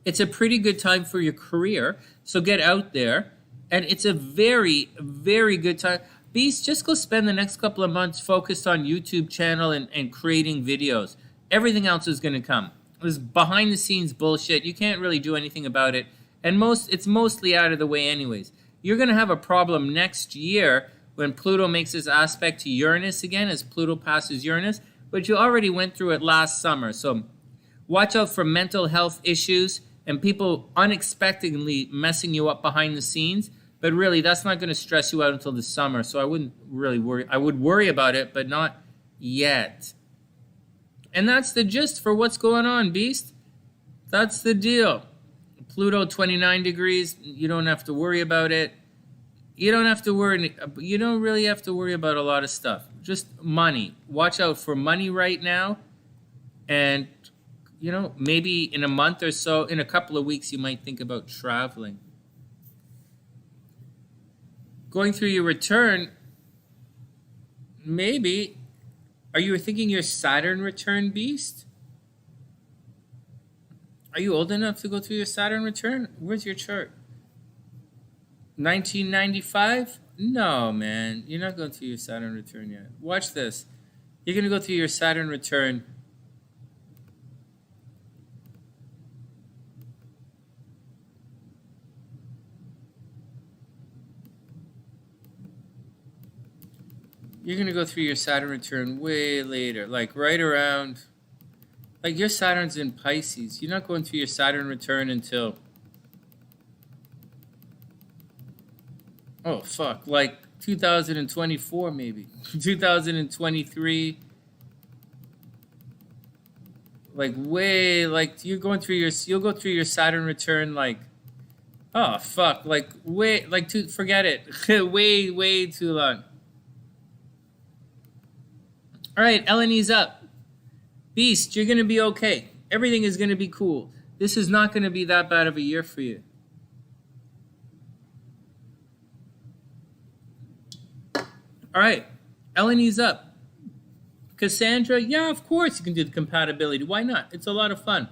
It's a pretty good time for your career, so get out there. And it's a very, very good time. Beast, just go spend the next couple of months focused on YouTube channel and creating videos. Everything else is going to come. This behind-the-scenes bullshit. You can't really do anything about it. And it's mostly out of the way anyways. You're going to have a problem next year when Pluto makes his aspect to Uranus again, as Pluto passes Uranus. But you already went through it last summer. So watch out for mental health issues and people unexpectedly messing you up behind the scenes. But really, that's not going to stress you out until the summer. So I wouldn't really worry. I would worry about it, but not yet. And that's the gist for what's going on, Beast. That's the deal. Pluto, 29 degrees. You don't have to worry about it. You don't have to worry. You don't really have to worry about a lot of stuff. Just money. Watch out for money right now. And, you know, maybe in a month or so, in a couple of weeks, you might think about traveling. Going through your return, maybe. Are you thinking your Saturn return, Beast? Are you old enough to go through your Saturn return? Where's your chart? 1995? No, man. You're not going through your Saturn return yet. Watch this. You're going to go through your Saturn return. You're going to go through your Saturn return way later, like right around, like your Saturn's in Pisces. You're not going through your Saturn return until, oh, fuck, like 2024 maybe, 2023, like way, like you're going through your, you'll go through your Saturn return like, oh, fuck, like way, like, forget it, way, way too long. All right, EleniG's up. Beast, you're going to be okay. Everything is going to be cool. This is not going to be that bad of a year for you. All right, EleniG's up. Cassandra, yeah, of course you can do the compatibility. Why not? It's a lot of fun.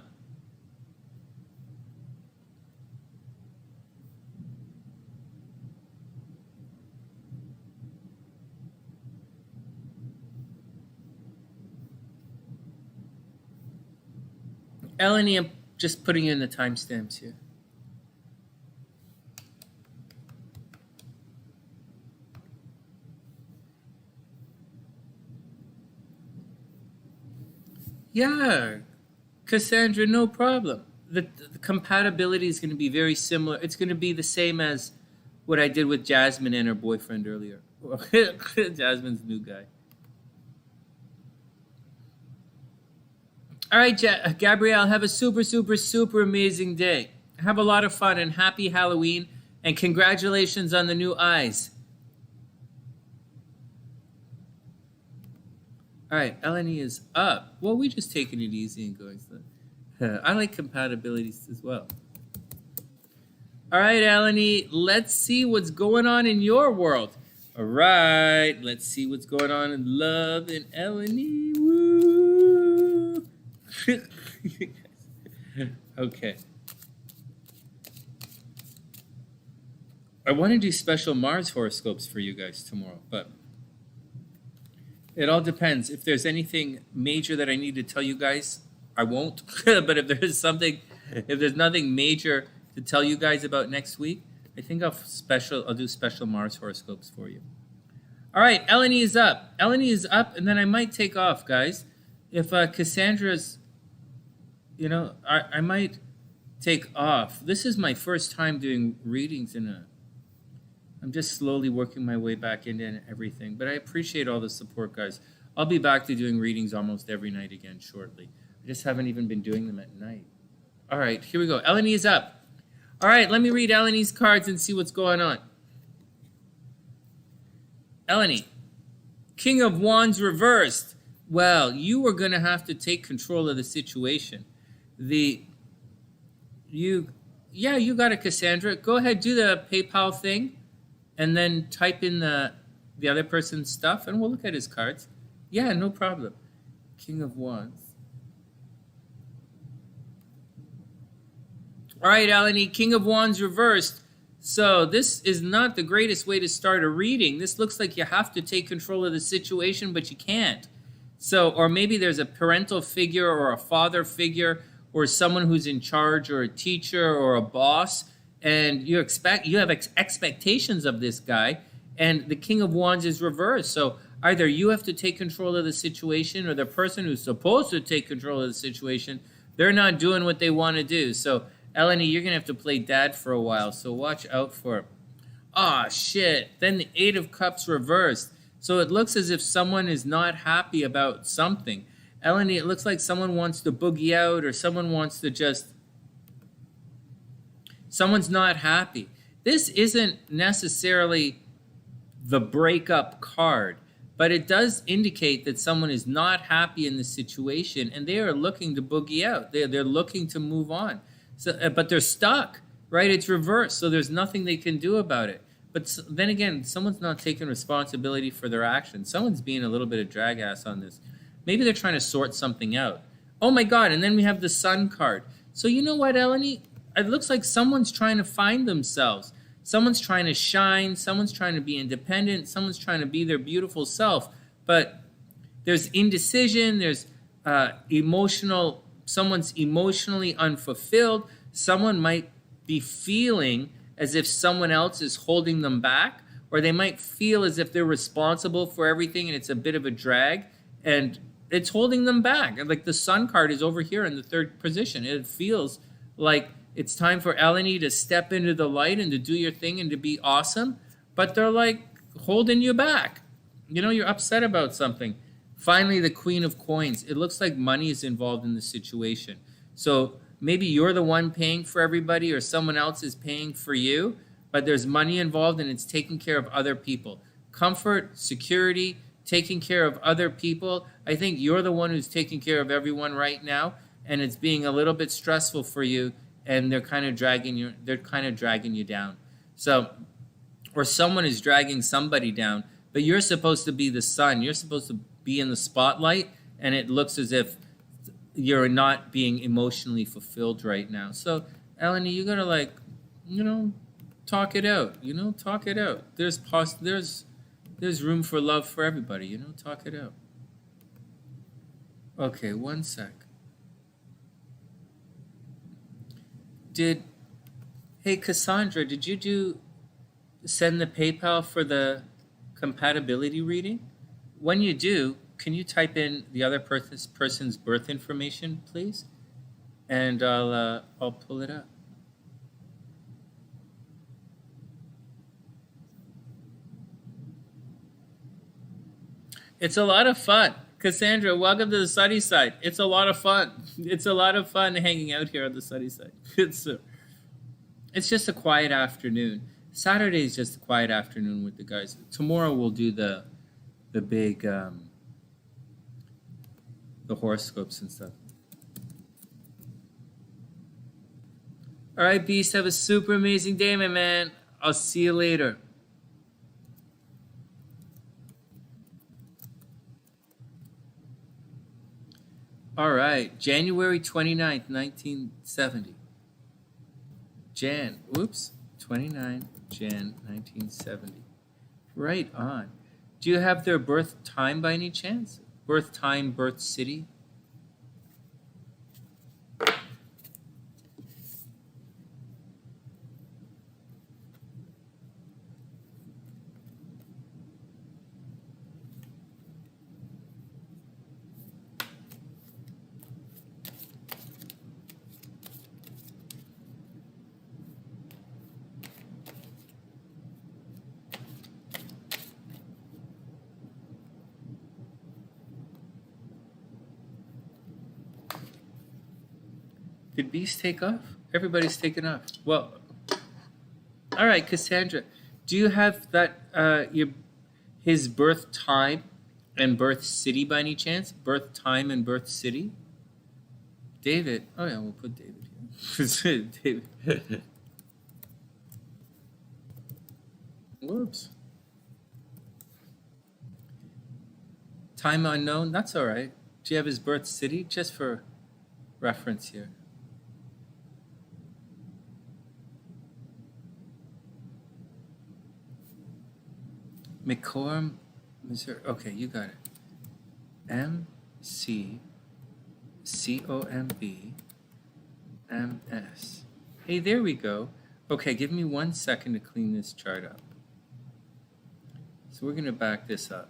EleniG, I'm just putting in the timestamps here. Yeah, Cassandra, no problem. The compatibility is going to be very similar. It's going to be the same as what I did with Jasmine and her boyfriend earlier. Jasmine's new guy. All right, Gabrielle, have a super, super, super amazing day. Have a lot of fun and happy Halloween. And congratulations on the new eyes. All right, EleniG is up. Well, we just taking it easy and going slow. I like compatibilities as well. All right, EleniG, let's see what's going on in your world. All right, let's see what's going on in love and EleniG. Woo! Okay. I want to do special Mars horoscopes for you guys tomorrow, but it all depends. If there's anything major that I need to tell you guys, I won't. But if there's nothing major to tell you guys about next week, I think I'll do special Mars horoscopes for you. All right, EleniG is up. EleniG is up, and then I might take off, guys. If Cassandra's, you know, I might take off. This is my first time doing readings I'm just slowly working my way back into everything. But I appreciate all the support, guys. I'll be back to doing readings almost every night again shortly. I just haven't even been doing them at night. All right, here we go. EleniG is up. All right, let me read EleniG's cards and see what's going on. EleniG, King of Wands reversed. Well, you are going to have to take control of the situation. The Yeah, you got it, Cassandra. Go ahead, do the PayPal thing, and then type in the other person's stuff, and we'll look at his cards. Yeah, no problem. King of Wands. All right, EleniG, King of Wands reversed. So this is not the greatest way to start a reading. This looks like you have to take control of the situation, but you can't. So, or maybe there's a parental figure or a father figure or someone who's in charge or a teacher or a boss, and you have expectations of this guy, and the King of Wands is reversed. So either you have to take control of the situation, or the person who's supposed to take control of the situation, they're not doing what they want to do. So EleniG, you're going to have to play dad for a while, so watch out for it. Ah, shit. Then the Eight of Cups reversed. So it looks as if someone is not happy about something. EleniG, it looks like someone wants to boogie out, or someone wants to just... Someone's not happy. This isn't necessarily the breakup card, but it does indicate that someone is not happy in the situation, and they are looking to boogie out. They're looking to move on. So, but they're stuck, right? It's reversed, so there's nothing they can do about it. But then again, someone's not taking responsibility for their actions. Someone's being a little bit of drag ass on this. Maybe they're trying to sort something out. Oh my God, and then we have the Sun card. So you know what, EleniG? It looks like someone's trying to find themselves. Someone's trying to shine. Someone's trying to be independent. Someone's trying to be their beautiful self. But there's indecision. There's someone's emotionally unfulfilled. Someone might be feeling as if someone else is holding them back, or they might feel as if they're responsible for everything and it's a bit of a drag and it's holding them back. Like the Sun card is over here in the third position. It feels like it's time for EleniG to step into the light and to do your thing and to be awesome, but they're like holding you back. You know, you're upset about something. Finally, the Queen of Coins. It looks like money is involved in the situation. So maybe you're the one paying for everybody, or someone else is paying for you, but there's money involved and it's taking care of other people. Comfort, security, taking care of other people. I think you're the one who's taking care of everyone right now, and it's being a little bit stressful for you, and they're kind of dragging you down. So, or someone is dragging somebody down, but you're supposed to be the sun. You're supposed to be in the spotlight, and it looks as if you're not being emotionally fulfilled right now. So, EleniG, you gotta, like, you know, talk it out. You know, talk it out. There's room for love for everybody. You know, talk it out. Okay, one sec. Hey Cassandra, did you send the PayPal for the compatibility reading? When you do, can you type in the other person's birth information, please? And I'll pull it up. It's a lot of fun. Cassandra, welcome to the sunny side. It's a lot of fun. It's a lot of fun hanging out here on the sunny side. It's just a quiet afternoon. Saturday is just a quiet afternoon with the guys. Tomorrow we'll do the big the horoscopes and stuff. All right, Beast, have a super amazing day, my man. I'll see you later. All right, January 29th, 1970. 29 Jan 1970. Right on. Do you have their birth time by any chance? Birth time, birth city? Did Beast take off? Everybody's taken off. Well, all right, Cassandra, do you have that his birth time and birth city by any chance? Birth time and birth city? David. Oh yeah, we'll put David David. Whoops. Time unknown. That's all right. Do you have his birth city? Just for reference here. McCorm, Missouri. Okay, you got it. MCCOMB MS. Hey, there we go. Okay, give me 1 second to clean this chart up. So we're going to back this up.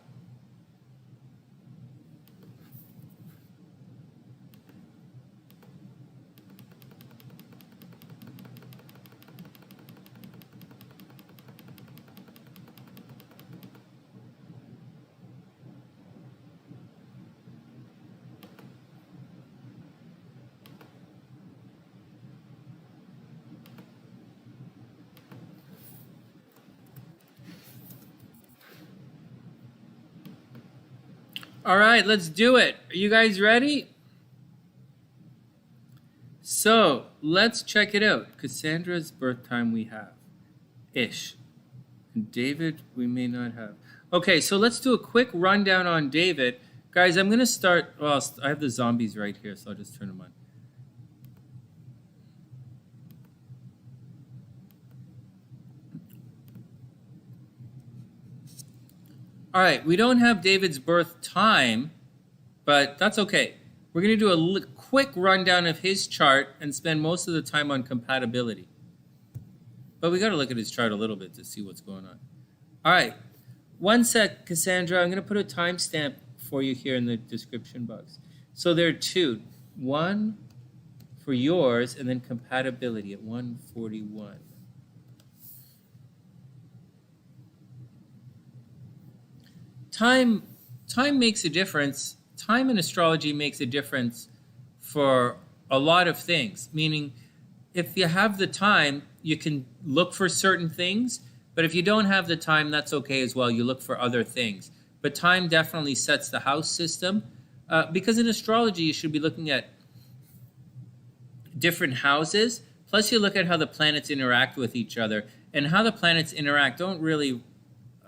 All right, let's do it. Are you guys ready? So let's check it out. Cassandra's birth time we have. Ish. And David, we may not have. Okay, so let's do a quick rundown on David. Guys, I'm going to start. Well, I have the zombies right here, so I'll just turn them on. All right, we don't have David's birth time, but that's okay. We're going to do a quick rundown of his chart and spend most of the time on compatibility. But we got to look at his chart a little bit to see what's going on. All right, 1 sec, Cassandra. I'm going to put a timestamp for you here in the description box. So there are two. One for yours, and then compatibility at 1:41. Time makes a difference. Time in astrology makes a difference for a lot of things. Meaning, if you have the time, you can look for certain things. But if you don't have the time, that's okay as well. You look for other things. But time definitely sets the house system. Because in astrology, you should be looking at different houses. Plus, you look at how the planets interact with each other. And how the planets interact don't really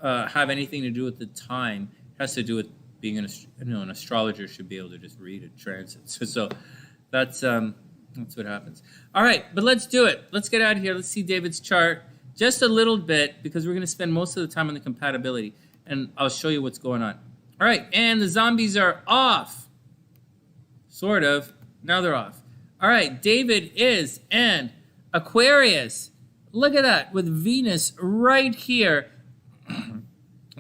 have anything to do with the time. It has to do with being an astrologer should be able to just read a transit. So that's what happens. All right, but let's do it. Let's get out of here. Let's see David's chart just a little bit because we're going to spend most of the time on the compatibility, and I'll show you what's going on. All right, and the zombies are off. Sort of. Now they're off. All right, David is an Aquarius. Look at that with Venus right here.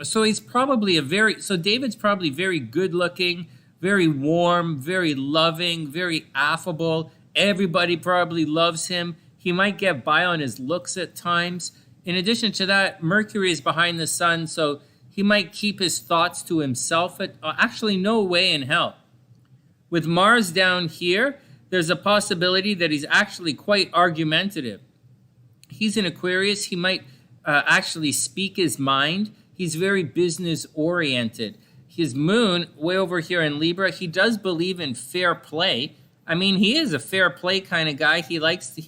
So he's probably David's probably very good looking, very warm, very loving, very affable. Everybody probably loves him. He might get by on his looks at times. In addition to that, Mercury is behind the sun, so he might keep his thoughts to himself. Actually, no way in hell. With Mars down here, there's a possibility that he's actually quite argumentative. He's an Aquarius. He might actually speak his mind. He's very business-oriented. His moon, way over here in Libra, he does believe in fair play. I mean, he is a fair play kind of guy. He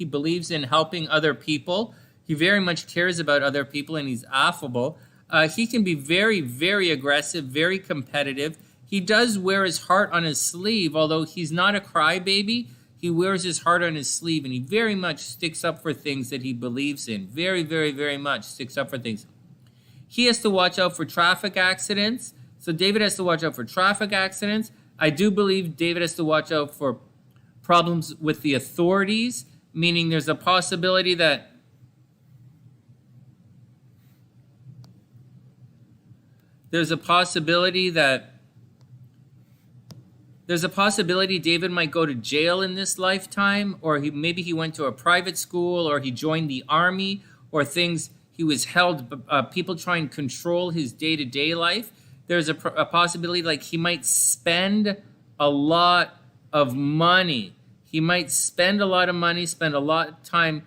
believes in helping other people. He very much cares about other people, and he's affable. He can be very, very aggressive, very competitive. He does wear his heart on his sleeve, although he's not a crybaby. He wears his heart on his sleeve, and he very much sticks up for things that he believes in. Very, very, very much sticks up for things. He has to watch out for traffic accidents. So David has to watch out for traffic accidents. I do believe David has to watch out for problems with the authorities, meaning there's a possibility that David might go to jail in this lifetime, or maybe he went to a private school, or he joined the army, or he was held, people try and control his day-to-day life. There's a possibility like he might spend a lot of money. He might spend a lot of money, spend a lot of time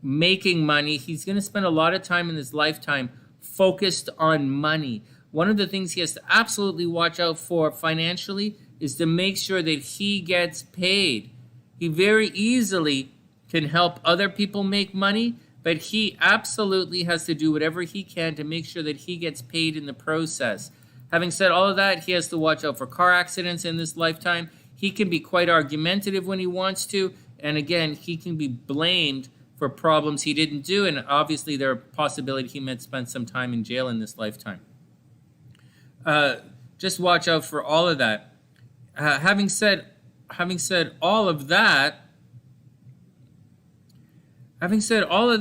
making money. He's going to spend a lot of time in his lifetime focused on money. One of the things he has to absolutely watch out for financially is to make sure that he gets paid. He very easily can help other people make money, but he absolutely has to do whatever he can to make sure that he gets paid in the process. Having said all of that, he has to watch out for car accidents in this lifetime. He can be quite argumentative when he wants to, and again, he can be blamed for problems he didn't do, and obviously there are possibility he might spend some time in jail in this lifetime. Just watch out for all of that. Having said all of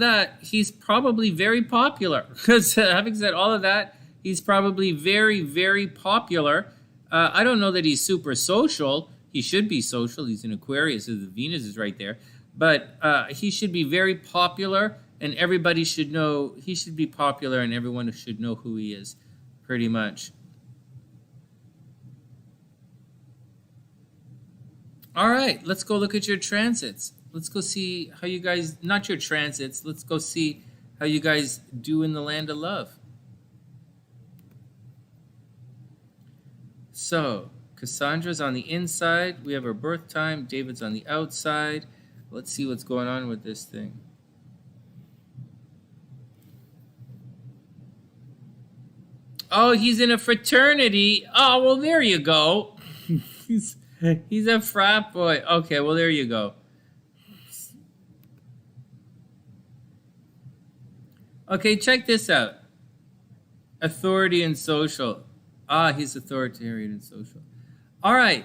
that, he's probably very popular. Because having said all of that, he's probably very, very popular. I don't know that he's super social. He should be social. He's in Aquarius, so the Venus is right there. But he should be very popular, and everybody should know. He should be popular, and everyone should know who he is, pretty much. All right, let's go look at your transits. Let's go see how you guys, not your transits, let's go see how you guys do in the land of love. So, Cassandra's on the inside. We have her birth time. David's on the outside. Let's see what's going on with this thing. Oh, he's in a fraternity. Oh, well, there you go. He's a frat boy. Okay, well, there you go. Okay, check this out. Authority and social. Ah, he's authoritarian and social. All right.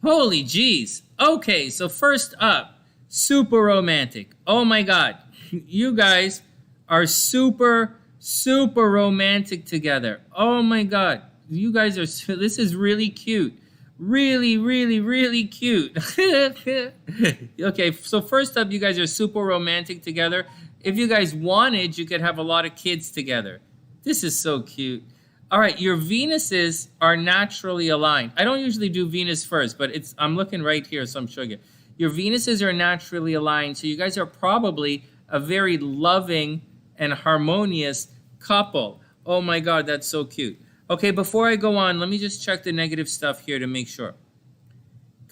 Holy jeez. Okay, so first up, super romantic. Oh my God. You guys are super, super romantic together. Oh my God. You guys are, this is really cute. Really, really, really cute. Okay, so first up, you guys are super romantic together. If you guys wanted, you could have a lot of kids together. This is so cute. All right, your Venuses are naturally aligned. I don't usually do Venus first, but I'm looking right here, so I'm showing you. Your Venuses are naturally aligned, so you guys are probably a very loving and harmonious couple. Oh my God, that's so cute. Okay, before I go on, let me just check the negative stuff here to make sure.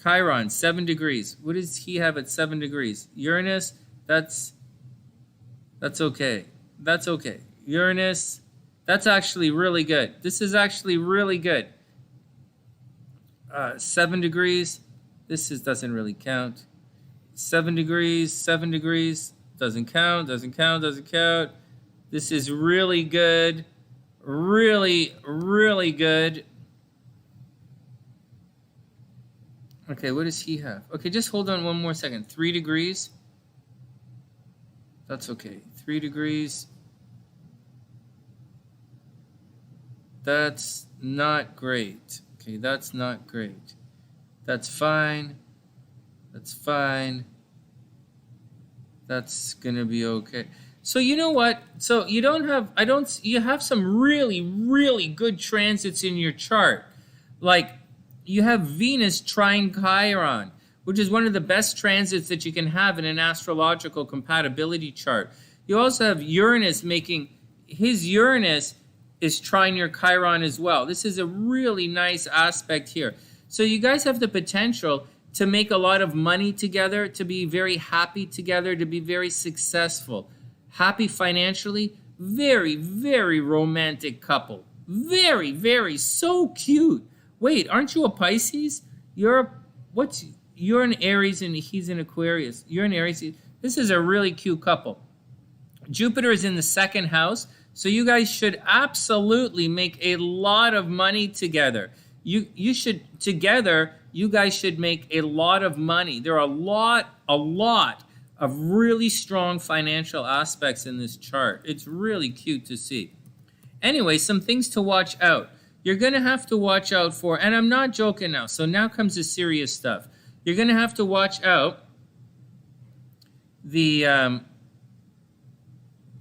Chiron, 7 degrees. What does he have at 7 degrees? Uranus, that's okay. That's okay. Uranus, that's actually really good. This is actually really good. 7 degrees, doesn't really count. 7 degrees, doesn't count. This is really good. Really, really good. Okay, what does he have? Okay, just hold on one more second. 3 degrees. That's okay. 3 degrees. That's not great. Okay, that's not great. That's fine. That's fine. That's gonna be okay. So you know what? So you have some really, really good transits in your chart. Like you have Venus trine Chiron, which is one of the best transits that you can have in an astrological compatibility chart. You also have Uranus his Uranus is trine your Chiron as well. This is a really nice aspect here. So you guys have the potential to make a lot of money together, to be very happy together, to be very successful. Happy financially, very, very romantic couple. Very, very, so cute. Wait, aren't you a Pisces? You're an Aries and he's in Aquarius. You're an Aries. This is a really cute couple. Jupiter is in the 2nd house, so you guys should absolutely make a lot of money together. You guys should make a lot of money. There are a lot of really strong financial aspects in this chart. It's really cute to see. Anyway, some things to watch out. You're going to have to watch out for, and I'm not joking now, so now comes the serious stuff. You're going to have to watch out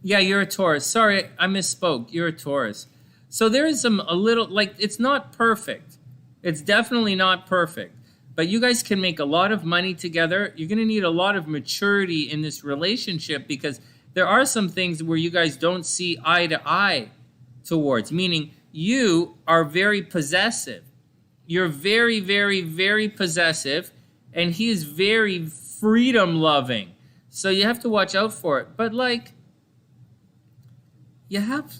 yeah, you're a Taurus. Sorry, I misspoke. You're a Taurus. So there is a little, it's not perfect. It's definitely not perfect. But you guys can make a lot of money together. You're going to need a lot of maturity in this relationship because there are some things where you guys don't see eye to eye towards, meaning you are very possessive. You're very, very, very possessive, and he is very freedom loving. So you have to watch out for it. But like, you have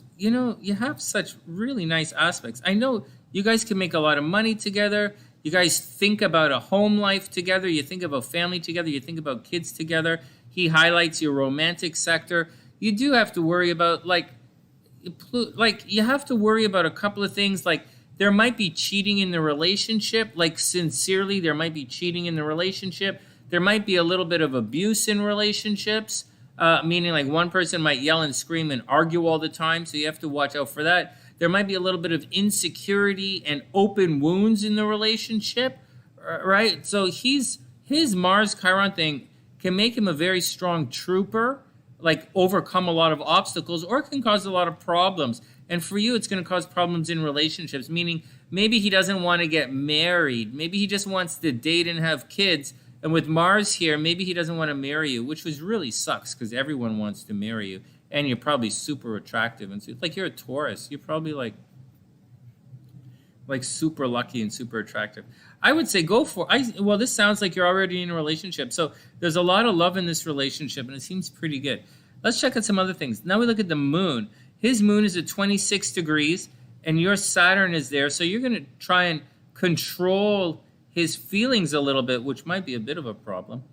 such really nice aspects. I know you guys can make a lot of money together. You guys think about a home life together. You think about family together. You think about kids together. He highlights your romantic sector. You do have to worry about you have to worry about a couple of things. Like there might be cheating in the relationship. Like sincerely, there might be cheating in the relationship. There might be a little bit of abuse in relationships. Meaning like one person might yell and scream and argue all the time, so you have to watch out for that. There might be a little bit of insecurity and open wounds in the relationship, right? So his Mars Chiron thing can make him a very strong trooper, like overcome a lot of obstacles, or it can cause a lot of problems. And for you, it's going to cause problems in relationships, meaning maybe he doesn't want to get married. Maybe he just wants to date and have kids. And with Mars here, maybe he doesn't want to marry you, which really sucks because everyone wants to marry you. And you're probably super attractive. And so, like you're a Taurus. You're probably like super lucky and super attractive. I would say go for it. Well, this sounds like you're already in a relationship. So there's a lot of love in this relationship, and it seems pretty good. Let's check out some other things. Now we look at the moon. His moon is at 26 degrees, and your Saturn is there. So you're going to try and control his feelings a little bit, which might be a bit of a problem.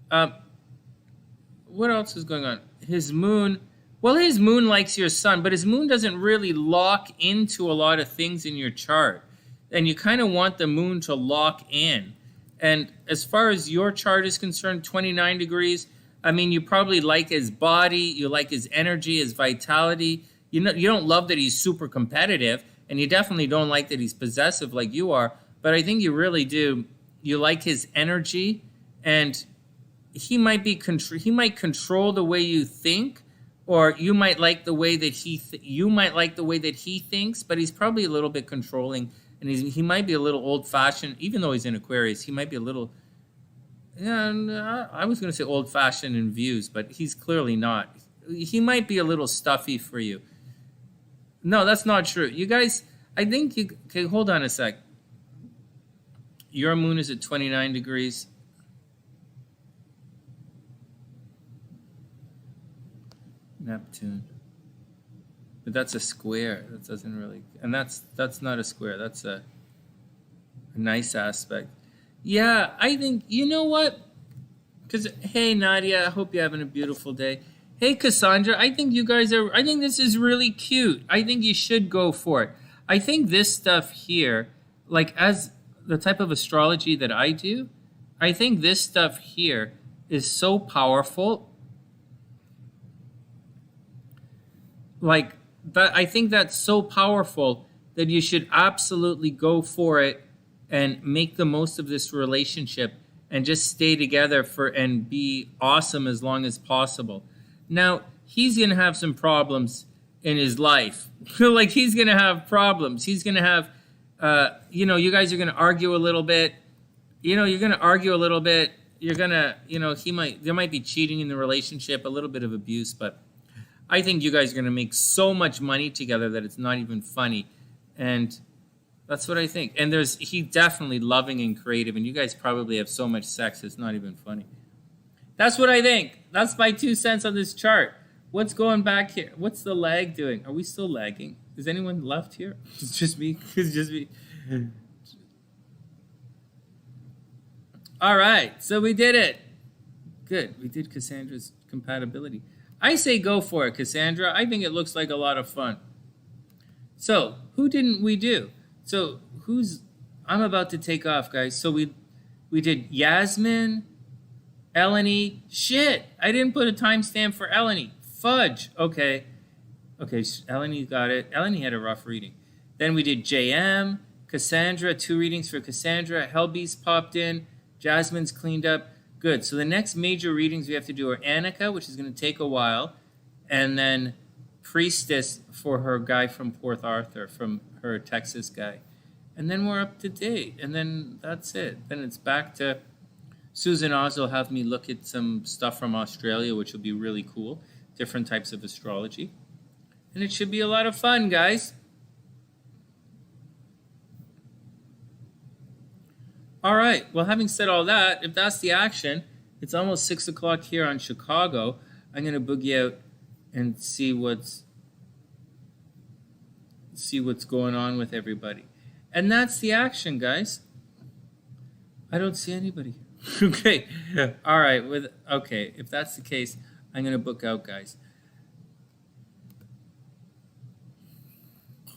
What else is going on? His moon likes your sun, but his moon doesn't really lock into a lot of things in your chart. And you kind of want the moon to lock in. And as far as your chart is concerned, 29 degrees, I mean, you probably like his body, you like his energy, his vitality. You don't love that he's super competitive, and you definitely don't like that he's possessive like you are. But I think you really do. You like his energy, and he might control the way you think, or you might like the way that he thinks. But he's probably a little bit controlling, and he might be a little old-fashioned. Even though he's in Aquarius, he might be a little. Yeah, I was going to say old-fashioned in views, but he's clearly not. He might be a little stuffy for you. No, that's not true. You guys, I think you. Okay, hold on a sec. Your moon is at 29 degrees. Neptune. But that's a square. That doesn't really... And that's not a square. That's a nice aspect. Yeah, I think... You know what? Because, hey, Nadia, I hope you're having a beautiful day. Hey, Cassandra, I think you guys are... I think this is really cute. I think you should go for it. I think this stuff here, like as... the type of astrology that I do, I think this stuff here is so powerful. Like that, I think that's so powerful that you should absolutely go for it and make the most of this relationship and just stay together and be awesome as long as possible. Now, he's going to have some problems in his life. Like he's going to have problems. He's going to have you guys are going to argue a little bit. You're going to argue a little bit. You're going to, there might be cheating in the relationship, a little bit of abuse, but I think you guys are going to make so much money together that it's not even funny. And that's what I think. And he's definitely loving and creative, and you guys probably have so much sex, it's not even funny. That's what I think. That's my 2 cents on this chart. What's going back here? What's the lag doing? Are we still lagging? Is anyone left here? It's just me. It's just me. All right. So we did it. Good. We did Cassandra's compatibility. I say go for it, Cassandra. I think it looks like a lot of fun. So who didn't we do? So I'm about to take off, guys. So we did Yasmin, EleniG. Shit. I didn't put a timestamp for EleniG. Fudge. Okay. Okay, EleniG got it. EleniG had a rough reading. Then we did JM, Cassandra, 2 readings for Cassandra. HellBeast popped in. Jasmine's cleaned up. Good. So the next major readings we have to do are AnnaK, which is going to take a while, and then Priestess for her guy from Port Arthur, from her Texas guy. And then we're up to date. And then that's it. Then it's back to Susan Oz will have me look at some stuff from Australia, which will be really cool. Different types of astrology. And it should be a lot of fun, guys. All right. Well, having said all that, if that's the action, It's almost 6 o'clock here on Chicago. I'm going to boogie out and see what's going on with everybody. And that's the action, guys. I don't see anybody. Okay. All right. Okay. If that's the case, I'm going to book out, guys.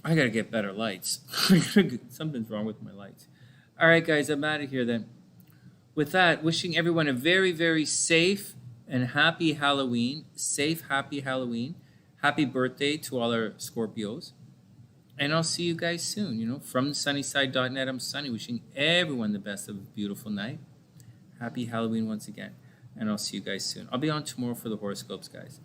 I got to get better lights. Something's wrong with my lights. All right, guys. I'm out of here then. With that, wishing everyone a very, very safe and happy Halloween. Safe, happy Halloween. Happy birthday to all our Scorpios. And I'll see you guys soon. From TheSunnySide.net, I'm Sonny, wishing everyone the best of a beautiful night. Happy Halloween once again. And I'll see you guys soon. I'll be on tomorrow for the horoscopes, guys.